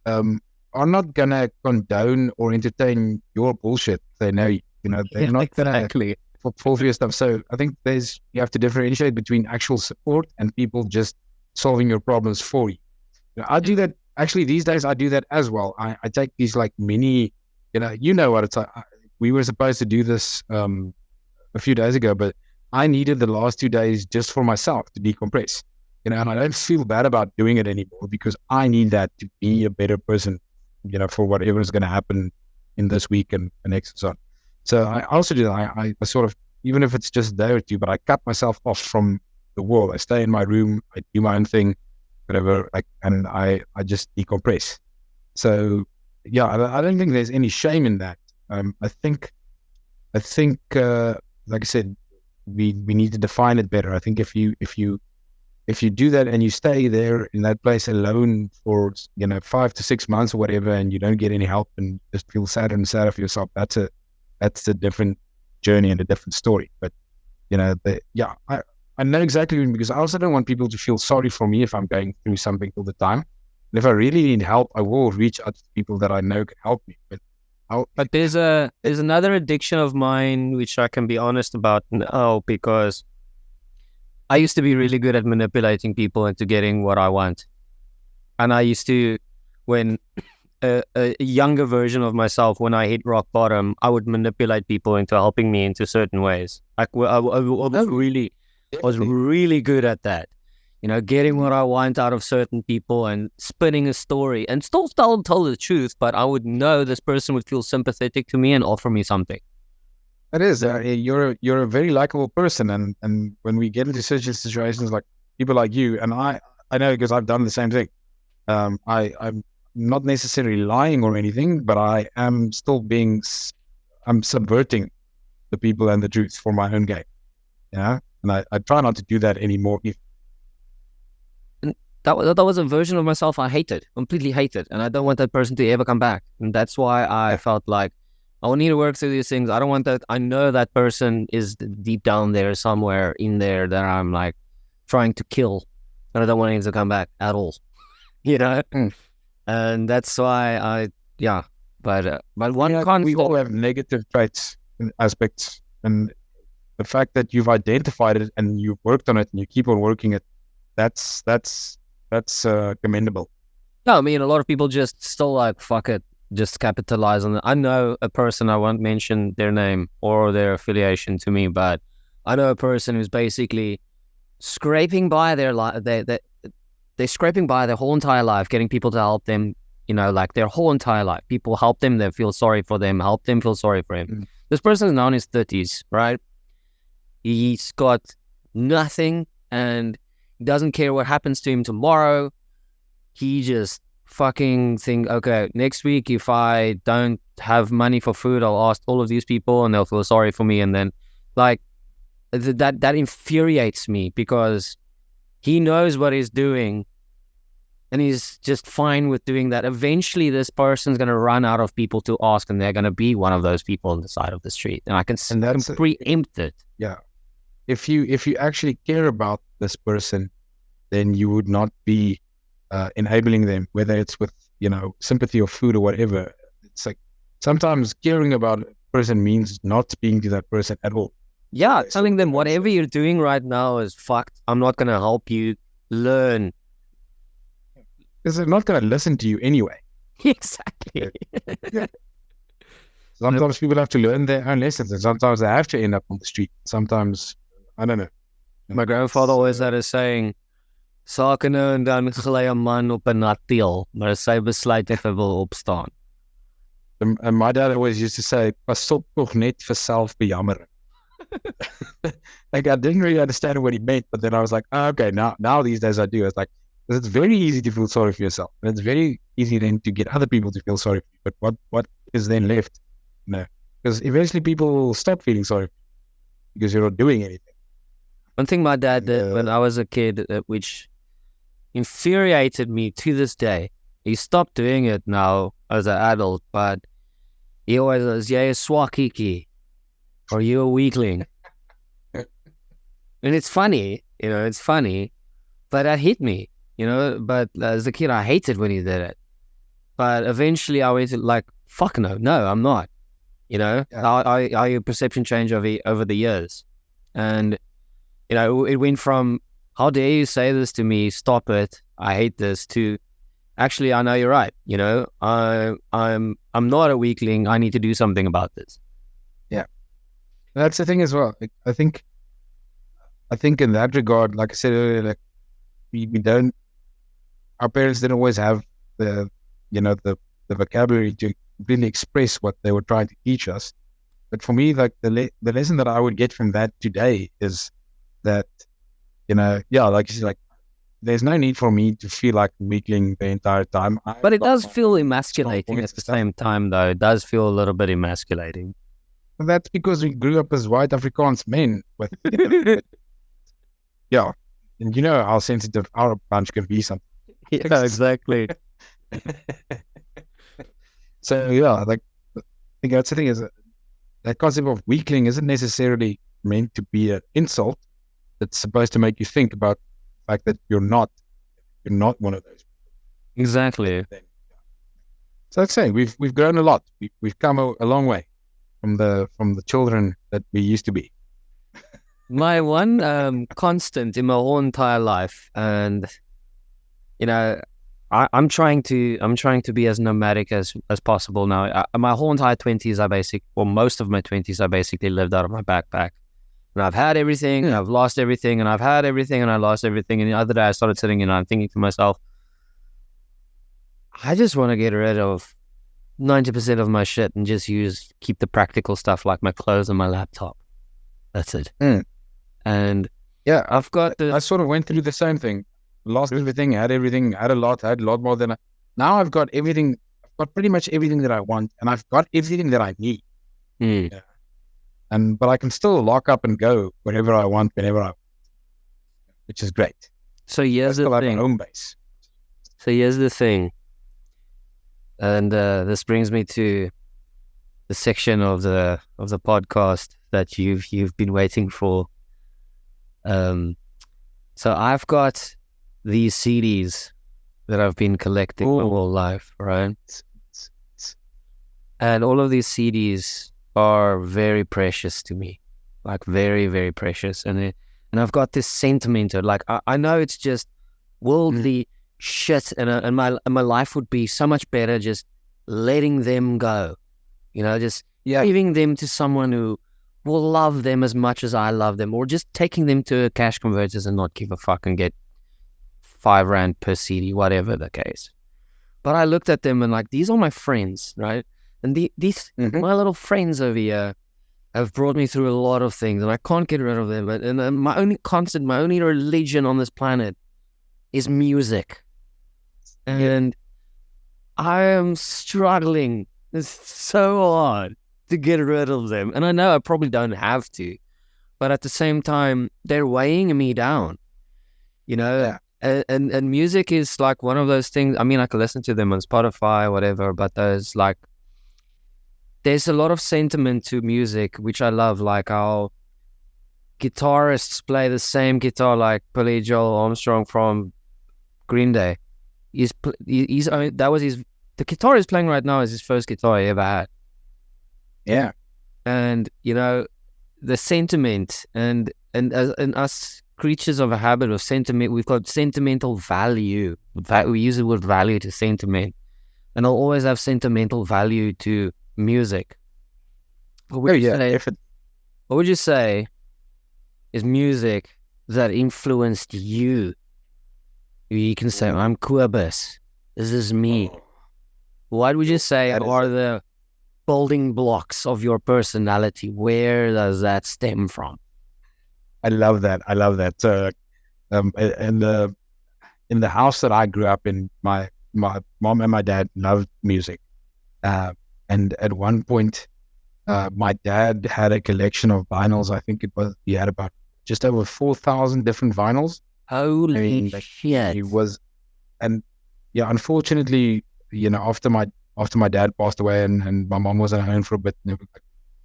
are not going to condone or entertain your bullshit. They know, they're not exactly going to fall for your stuff. So I think you have to differentiate between actual support and people just solving your problems for you. I do that. Actually, these days I do that as well. I take these like mini, what it's like. We were supposed to do this a few days ago, but I needed the last 2 days just for myself to decompress. And I don't feel bad about doing it anymore, because I need that to be a better person, for whatever is going to happen in this week and next and so on. So I also do that. I sort of, even if it's just a day or two, but I cut myself off from the world. I stay in my room, I do my own thing, whatever, and I just decompress. So yeah, I don't think there's any shame in that. I think like I said, we need to define it better. I think if you do that and you stay there in that place alone for 5 to 6 months or whatever, and you don't get any help and just feel sadder and sadder for yourself, that's a different journey and a different story. But I know exactly, because I also don't want people to feel sorry for me if I'm going through something all the time. And if I really need help, I will reach out to people that I know can help me. But there's another addiction of mine which I can be honest about now, because I used to be really good at manipulating people into getting what I want. And I used to, when a younger version of myself, when I hit rock bottom, I would manipulate people into helping me into certain ways. I was really good at that. Getting what I want out of certain people and spinning a story and still tell the truth, but I would know this person would feel sympathetic to me and offer me something. It is. You're a very likable person, and when we get into such situations, like people like you, and I know, because I've done the same thing. I'm not necessarily lying or anything, but I am still I'm subverting the people and the truth for my own gain. And I try not to do that anymore. That was a version of myself I completely hated, and I don't want that person to ever come back. And that's why I felt like I need to work through these things. I don't want that. I know that person is deep down there, somewhere in there, that I'm like trying to kill, and I don't want him to come back at all. And that's why But one constant. We all have negative traits and aspects, and the fact that you've identified it and you've worked on it and you keep on working it, that's commendable. No, I mean, a lot of people just still like, fuck it, just capitalize on it. I know a person, I won't mention their name or their affiliation to me, but I know a person who's basically scraping by their life. They're scraping by their whole entire life, getting people to help them, like their whole entire life. People help them, they feel sorry for them, help them feel sorry for him. Mm. This person is now in his 30s, right? He's got nothing and he doesn't care what happens to him tomorrow. He just fucking think, okay, next week if I don't have money for food, I'll ask all of these people and they'll feel sorry for me. And then like that infuriates me, because he knows what he's doing and he's just fine with doing that. Eventually, this person's going to run out of people to ask, and they're going to be one of those people on the side of the street. And I can preempt it. Yeah. If you actually care about this person, then you would not be enabling them, whether it's with, sympathy or food or whatever. It's like sometimes caring about a person means not speaking to that person at all. Yeah, telling them whatever you're doing right now is fucked. I'm not going to help you learn. Because they're not going to listen to you anyway. Exactly. Yeah. Sometimes people have to learn their own lessons, and sometimes they have to end up on the street. Sometimes, I don't know. My grandfather always had a saying, "Sake nou en dan gelei 'n man op 'n nat teel, maar sy besluit of hy wil opstaan." And my dad always used to say, "Pas op tog net vir selfbejammering." Like, I didn't really understand what he meant, but then I was like, okay, now these days I do. It's like, it's very easy to feel sorry for yourself, and it's very easy then to get other people to feel sorry for you. But what is then left? No, because eventually people will stop feeling sorry for you because you're not doing anything. One thing my dad did when I was a kid, which infuriated me to this day, he stopped doing it now as an adult, but he always was, "Jy is swakkie, or you a weakling." And it's funny, but that hit me, but as a kid, I hated when he did it. But eventually I went like, fuck no, I'm not, how your perception changed over the years. And, it went from, how dare you say this to me, stop it, I hate this, to, actually, I know you're right, I'm not a weakling, I need to do something about this. Yeah. That's the thing as well. I think in that regard, like I said earlier, like our parents didn't always have the vocabulary to really express what they were trying to teach us. But for me, like the lesson that I would get from that today is that, like you said, like there's no need for me to feel like a weakling the entire time. But it does feel emasculating at the same time, though. It does feel a little bit emasculating. And that's because we grew up as white Afrikaans men with, yeah. And how sensitive our bunch can be sometimes. Yeah, exactly. So, yeah, like, I think that's the thing, is that concept of weakling isn't necessarily meant to be an insult. It's supposed to make you think about the fact that you're not one of those. Exactly. So let's say we've grown a lot. We've come a long way from the children that we used to be. My one constant in my whole entire life, and I'm trying to be as nomadic as possible now. My whole entire 20s, most of my 20s, I basically lived out of my backpack. And I've had everything, and I've lost everything, and I've had everything, and I lost everything. And the other day I started sitting and I'm thinking to myself, I just want to get rid of 90% of my shit and just keep the practical stuff like my clothes and my laptop. That's it. And yeah, I've got I sort of went through the same thing. Lost everything, had a lot more than now I've got everything. I've got pretty much everything that I want, and I've got everything that I need. Yeah. But I can still lock up and go wherever I want, whenever I want, which is great. So here's the thing. Home base. So here's the thing. And this brings me to the section of the podcast that you've been waiting for. So I've got these CDs that I've been collecting my whole life, right? And all of these CDs are very precious to me, like very, very precious. And I've got this sentiment, like I know it's just worldly shit, and my life would be so much better just letting them go, just giving them to someone who will love them as much as I love them, or just taking them to a cash converters and not give a fuck and get R5 per CD, whatever the case. But I looked at them and like, these are my friends, right? And these my little friends over here have brought me through a lot of things, and I can't get rid of them. And my only constant, my only religion on this planet is music. And I am struggling. It's so hard to get rid of them. And I know I probably don't have to, but at the same time, they're weighing me down, And music is like one of those things. I mean, I can listen to them on Spotify, whatever, but there's a lot of sentiment to music, which I love. Like how guitarists play the same guitar, like Billy Joel Armstrong from Green Day. The guitar he's playing right now is his first guitar he ever had. Yeah. And the sentiment and us creatures of a habit of sentiment, we've got sentimental value. We use the word value to sentiment, and I'll always have sentimental value to music. What would you say is music that influenced you? You can say, I'm Kobus. This is me. What would you say are the building blocks of your personality? Where does that stem from? I love that. In the house that I grew up in, my mom and my dad loved music. And at one point, my dad had a collection of vinyls. I think he had about just over 4,000 different vinyls. Holy shit! He was, and yeah, unfortunately, after my dad passed away and my mom wasn't home for a bit,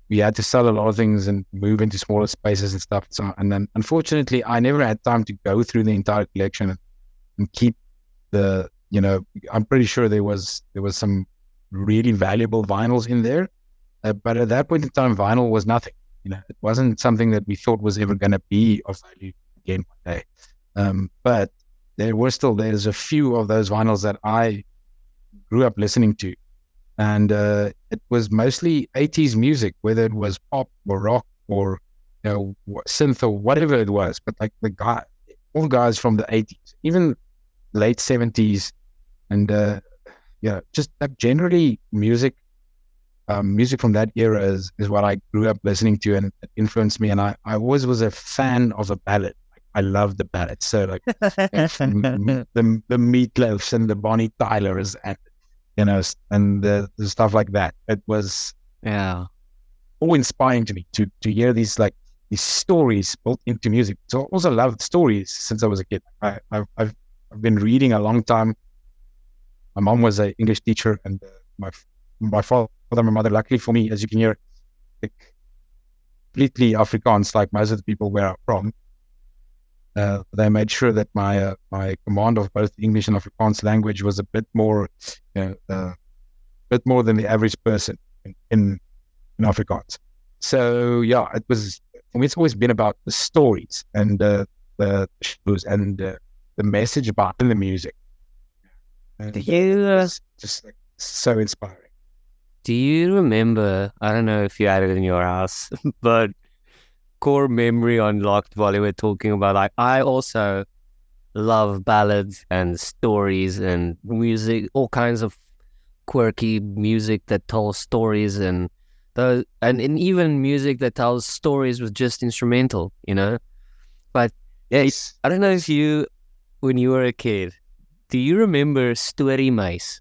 we had to sell a lot of things and move into smaller spaces and stuff. So, and then unfortunately, I never had time to go through the entire collection and keep I'm pretty sure there was some really valuable vinyls in there. But at that point in time, vinyl was nothing. It wasn't something that we thought was ever going to be of value again one day. But there's a few of those vinyls that I grew up listening to. And it was mostly 80s music, whether it was pop or rock or synth or whatever it was. But like all guys from the 80s, even late 70s, and just like generally music from that era is what I grew up listening to, and it influenced me. And I always was a fan of a ballad. I love the ballads. So like the Meatloafs and the Bonnie Tylers and the stuff like that. It was all inspiring to me to hear these stories built into music. So I also loved stories since I was a kid. I've been reading a long time. My mom was an English teacher, and my father and my mother, luckily for me, as you can hear, completely Afrikaans, like most of the people where I'm from. They made sure that my command of both English and Afrikaans language was a bit more than the average person in Afrikaans. So yeah, it was for me. It's always been about the stories and the shows and the message about in the music. And it's just so inspiring. Do you remember? I don't know if you had it in your house, but core memory unlocked while we were talking about, like, I also love ballads and stories and music, all kinds of quirky music that tells stories, and even music that tells stories with just instrumental, But yes, I don't know if you, when you were a kid, do you remember Story Mouse?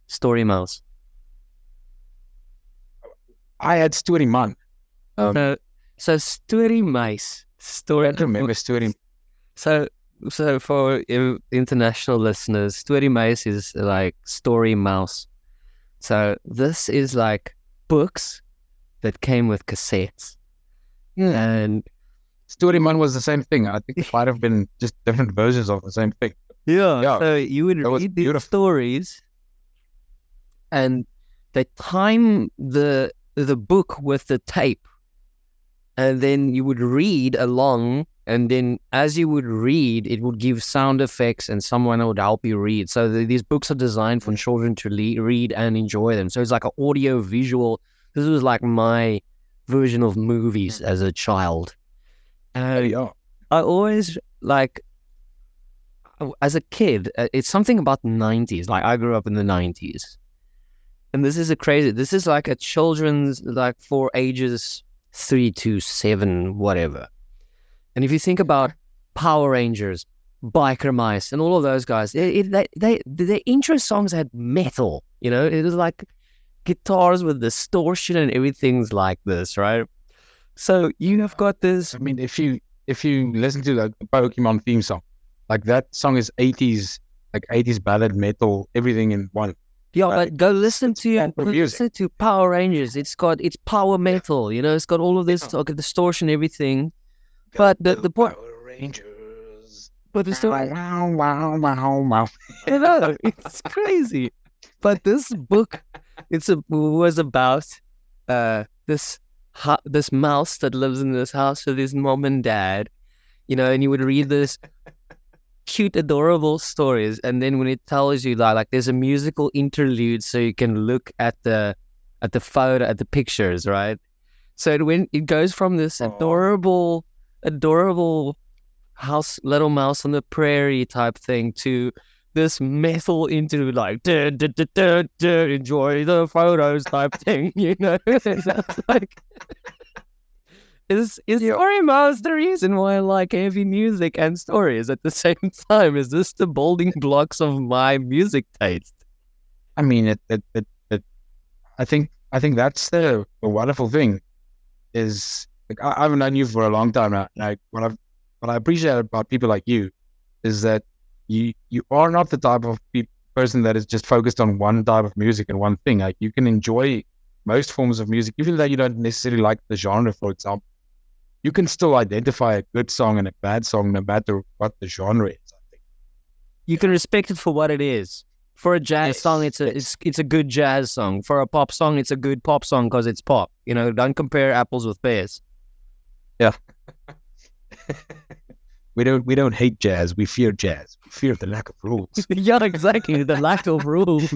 I had Story Man. So Story Mouse. I don't remember Story. So for international listeners, Story Mouse is like Story Mouse. So this is like books that came with cassettes. Yeah. And Story Man was the same thing. I think it might have been just different versions of the same thing. Yeah. So you would read these stories, and they time the book with the tape, and then you would read along, and then as you would read, it would give sound effects, and someone would help you read. So these books are designed for children to read and enjoy them. So it's like an audio visual. This was like my version of movies as a child. I always as a kid, it's something about the 90s. Like, I grew up in the 90s. And this is like a children's, like, for ages 3 to 7, whatever. And if you think about Power Rangers, Biker Mice, and all of those guys, their intro songs had metal, It was like guitars with distortion and everything's like this, right? So you have got this. I mean, if you listen to the Pokemon theme song, like that song is 80s, like 80s ballad metal, everything in one. Yeah, Right. but go listen to music. listen to Power Rangers. It's power metal. You know, it's got all of this distortion, everything. But the point, Power Rangers. but the story, Wow, wow, wow, wow. I know it's crazy. But this book, was about this mouse that lives in this house with his mom and dad. You know, and you would read this cute, adorable stories, and then when it tells you like there's a musical interlude, so you can look at the photo, at the pictures, right? So it goes from this adorable house, little mouse on the prairie type thing to this metal into like enjoy the photos type thing, you know. That's like is Story Mouse the reason why I like heavy music and stories at the same time? Is this the building blocks of my music taste? I mean, I think that's the wonderful thing is, like, I've known you for a long time now. Like, what I appreciate about people like you is that you are not the type of person that is just focused on one type of music and one thing. Like, you can enjoy most forms of music, even though you don't necessarily like the genre, for example. You can still identify a good song and a bad song no matter what the genre is, I think. You can respect it for what it is. For a jazz song, it's a good jazz song. For a pop song, it's a good pop song because it's pop. You know, don't compare apples with pears. Yeah. We don't hate jazz. We fear jazz. We fear the lack of rules. Yeah, exactly. The lack of rules.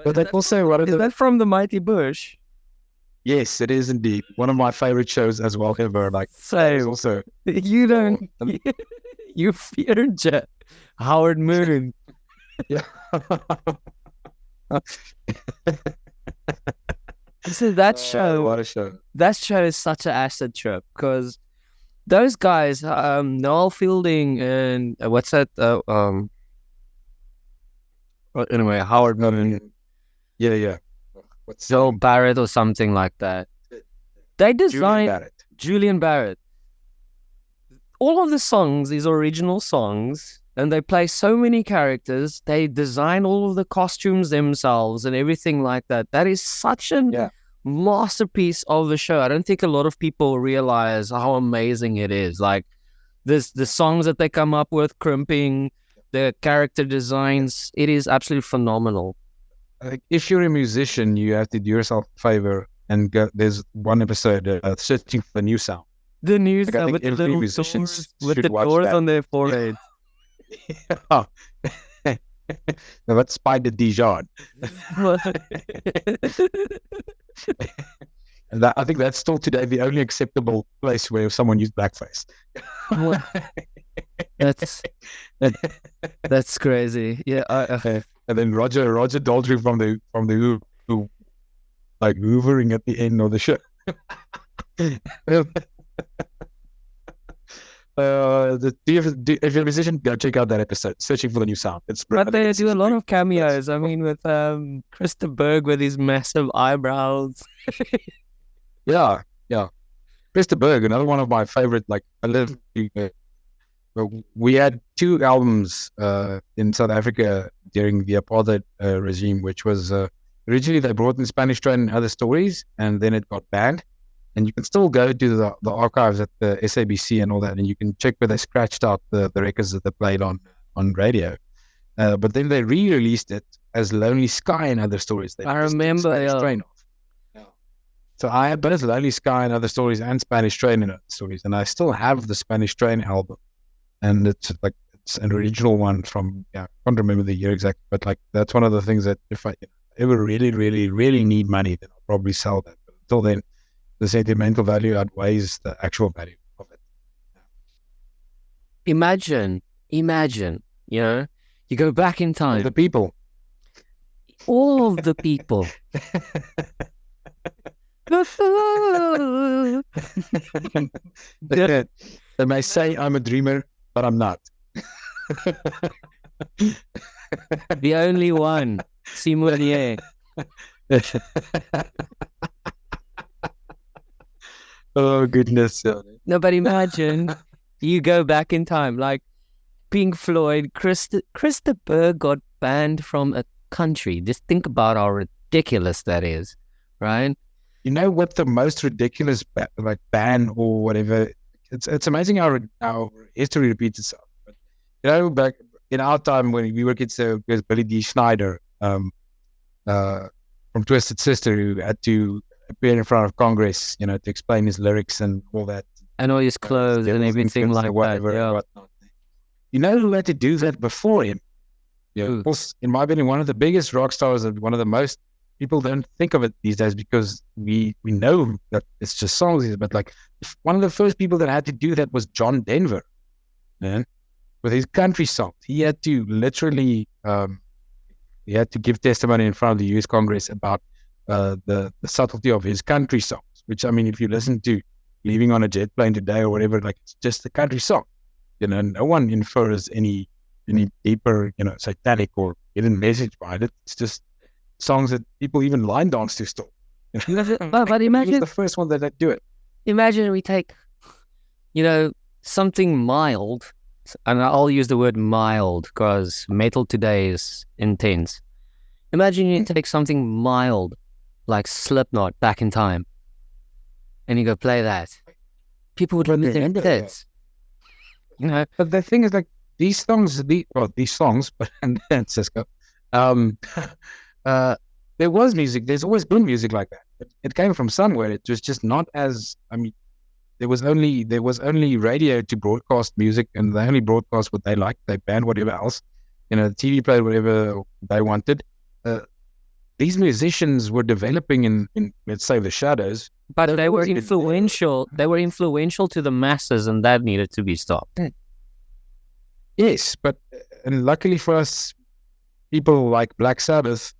But that also, is that from The Mighty Bush? Yes, it is indeed one of my favorite shows as well ever. Like, so also, you don't you fear Howard Moon. Yeah. So that show, what a show! That show is such an acid trip because those guys, Noel Fielding and what's that? Anyway, Howard Moon. Yeah. What's Joel Barrett or something like that? They designed Julian Barrett. All of the songs, these original songs, and they play so many characters. They design all of the costumes themselves and everything like that. That is such a masterpiece of the show. I don't think a lot of people realize how amazing it is. Like the songs that they come up with, crimping, the character designs, it is absolutely phenomenal. If you're a musician, you have to do yourself a favor and go. There's one episode, searching for the new sound. The new sound with the little doors, with the doors on their forehead. Yeah. No, that's Spider Dijon. And I think that's still today the only acceptable place where someone used blackface. That's crazy. Yeah. And then Roger Daltrey from the Who, like hoovering at the end of the show. If you're a musician, go check out that episode, Searching for the New Sound. But they do a lot of cameos. I mean, with Christa Berg with his massive eyebrows. Yeah. Christa Berg, another one of my favorite. Like, we had 2 albums in South Africa during the apartheid regime, which was originally they brought in Spanish Train and Other Stories, and then it got banned. And you can still go to the archives at the SABC and all that, and you can check where they scratched out the records that they played on radio. But then they re-released it as Lonely Sky and Other Stories. I remember, Train off. Yeah. So I have both Lonely Sky and Other Stories and Spanish Train and Other Stories, and I still have the Spanish Train album. And it's an original one from, I can't remember the year exactly, but like that's one of the things that if I ever really, really, really need money, then I'll probably sell that. But until then, the sentimental value outweighs the actual value of it. Imagine, you know, you go back in time. The people. All of the people. They may say I'm a dreamer, but I'm not. The only one, Simonier. Oh goodness. No, but imagine you go back in time, like Pink Floyd, Krista Berg got banned from a country. Just think about how ridiculous that is, right? You know what the most ridiculous ban or whatever? It's amazing how history repeats itself. But back in our time when we were kids, there was Billy D. Schneider from Twisted Sister who had to appear in front of Congress, to explain his lyrics and all that. And all his clothes and everything like whatever, that. Yeah. You know who had to do that before him? Of course, in my opinion, one of the biggest rock stars and one of the most, people don't think of it these days because we know that it's just songs, but like one of the first people that had to do that was John Denver, man, with his country songs. He had to literally, he had to give testimony in front of the U.S. Congress about the subtlety of his country songs, which, I mean, if you listen to Leaving on a Jet Plane Today or whatever, like it's just a country song. No one infers any deeper, satanic or hidden message behind it. It's just songs that people even line dance to still. But imagine he was the first one that do it. Imagine we take, something mild, and I'll use the word mild because metal today is intense. Imagine you take something mild like Slipknot back in time, and you go play that. People would lose their heads. But the thing is, like these songs, but and then Cisco, there was music. There's always been music like that. But it came from somewhere. It was just not as. I mean, there was only radio to broadcast music, and they only broadcast what they liked. They banned whatever else. The TV played whatever they wanted. These musicians were developing in let's say the shadows. But they were influential. They were influential to the masses, and that needed to be stopped. Yes, but and luckily for us, people like Black Sabbath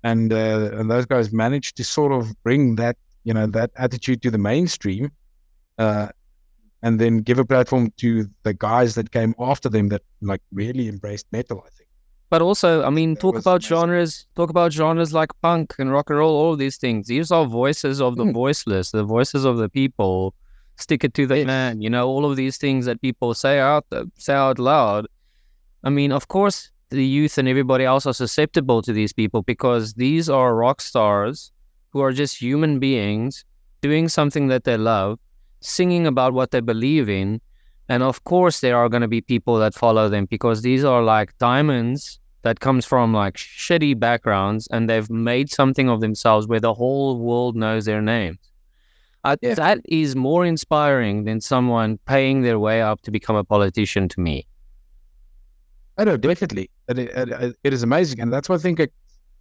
and those guys managed to sort of bring that that attitude to the mainstream, and then give a platform to the guys that came after them that like really embraced metal, I think. But also, I mean, talk about genres like punk and rock and roll, all of these things. These are voices of the voiceless, the voices of the people. Stick it to the man, all of these things that people say out loud. I mean, of course, the youth and everybody else are susceptible to these people because these are rock stars who are just human beings doing something that they love, singing about what they believe in. And of course, there are going to be people that follow them because these are like diamonds that comes from like shitty backgrounds and they've made something of themselves where the whole world knows their names. That is more inspiring than someone paying their way up to become a politician to me. I know, definitely. It is amazing. And that's why I think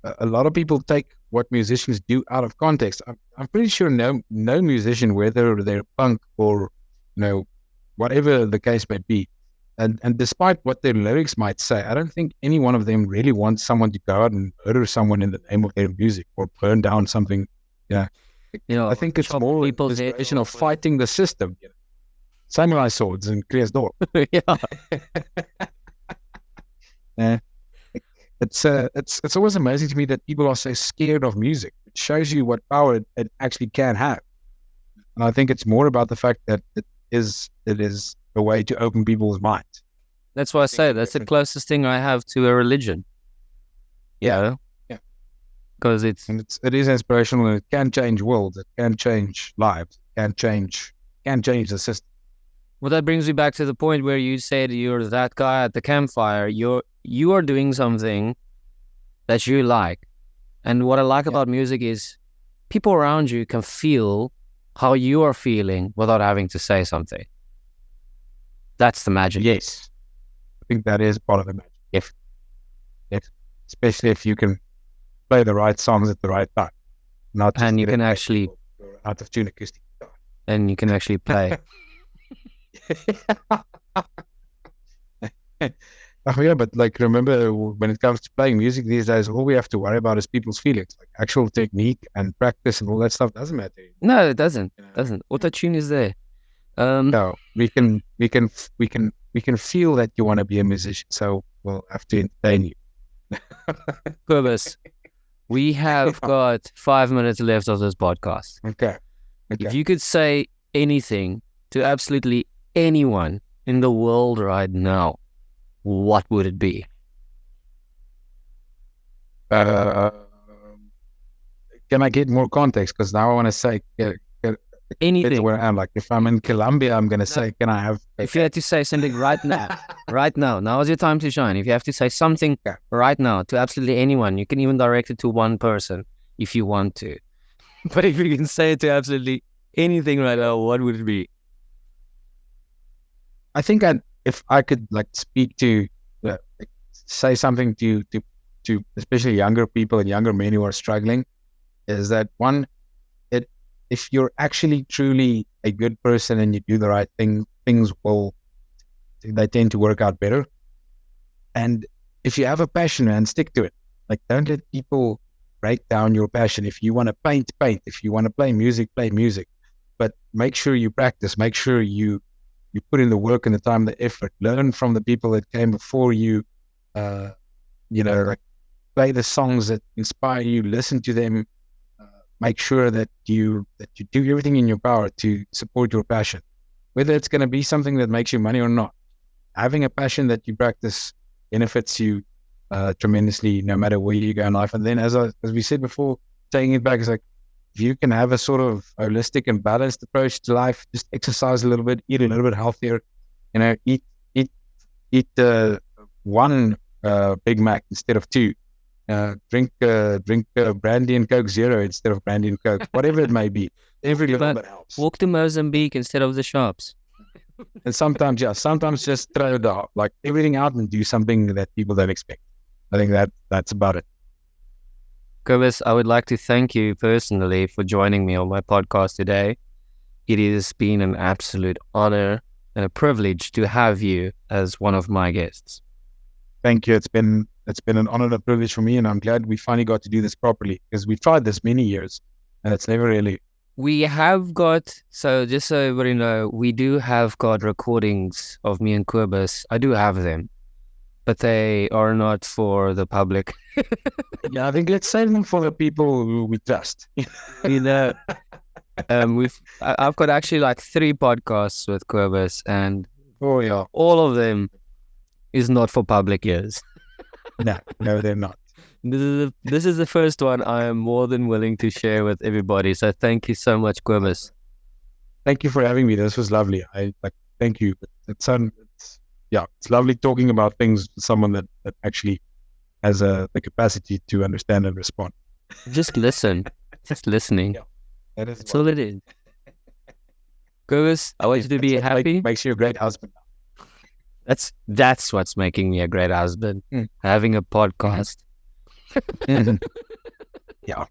a lot of people take what musicians do out of context. I'm pretty sure no musician, whether they're punk or, whatever the case may be, and despite what their lyrics might say, I don't think any one of them really wants someone to go out and murder someone in the name of their music or burn down something. Yeah. I think it's more people's inspiration of fighting the system. Samurai swords and Kriya's door. Yeah. It's always amazing to me that people are so scared of music. It shows you what power it actually can have. And I think it's more about the fact that it is a way to open people's minds. That's why I say that's the closest thing I have to a religion. Yeah. Because it is inspirational and it can change worlds, it can change lives, it can change the system. Well, that brings me back to the point where you said you're that guy at the campfire. You are doing something that you like. And what I like about music is people around you can feel how you are feeling without having to say something. That's the magic. Yes. I think that is part of the magic. Yes. Especially if you can play the right songs at the right time. And you can actually out of tune acoustic guitar. And you can actually play. But like remember when it comes to playing music these days, all we have to worry about is people's feelings. Like actual technique and practice and all that stuff doesn't matter. No, it doesn't. Doesn't. Auto-tune is there. No, we can feel that you want to be a musician, so we'll have to entertain you. Kobus, we have got 5 minutes left of this podcast. Okay. If you could say anything to absolutely anyone in the world right now, what would it be? Can I get more context? Because now I want to say, Anything. where I am. Like, if I'm in Colombia, I'm going to say, can I have... If you had to say something right now is your time to shine. If you have to say something right now to absolutely anyone, you can even direct it to one person if you want to. But if you can say it to absolutely anything right now, what would it be? I think if I could like speak to, say something to especially younger people and younger men who are struggling, is that one, if you're actually truly a good person and you do the right thing, they tend to work out better. And if you have a passion, and stick to it. Like, don't let people break down your passion. If you want to paint. If you want to play music, play music. But make sure you practice. Make sure you put in the work and the time, the effort. Learn from the people that came before you. Like, play the songs that inspire you. Listen to them. Make sure that you do everything in your power to support your passion, whether it's going to be something that makes you money or not. Having a passion that you practice benefits you tremendously, no matter where you go in life. And then, as we said before, taking it back, it's like, if you can have a sort of holistic and balanced approach to life, just exercise a little bit, eat a little bit healthier, eat one Big Mac instead of two. Drink brandy and Coke Zero instead of brandy and Coke, whatever it may be. Every little bit helps. Walk to Mozambique instead of the shops. And sometimes just throw like everything out and do something that people don't expect. I think that's about it. Kobus, I would like to thank you personally for joining me on my podcast today. It has been an absolute honor and a privilege to have you as one of my guests. Thank you. It's been an honor and a privilege for me, and I'm glad we finally got to do this properly, because we've tried this many years and it's never really... We have got, so just so everybody know, we do have got recordings of me and Kobus. I do have them, but they are not for the public. Yeah, I think let's save them for the people who we trust. I've got actually like 3 podcasts with Kobus, and all of them is not for public ears. No, they're not. This is the first one I am more than willing to share with everybody. So thank you so much, Kobus. Thank you for having me. This was lovely. Thank you. It's lovely talking about things with someone that actually has the capacity to understand and respond. Just listen. Just listening. Yeah, that's all it is. Kobus, I want you to be happy. Makes you a great husband. That's what's making me a great husband. Having a podcast. Yeah,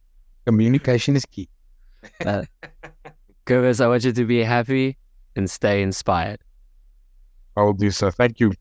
communication is key. Kobus, I want you to be happy and stay inspired. I will do so. Thank you.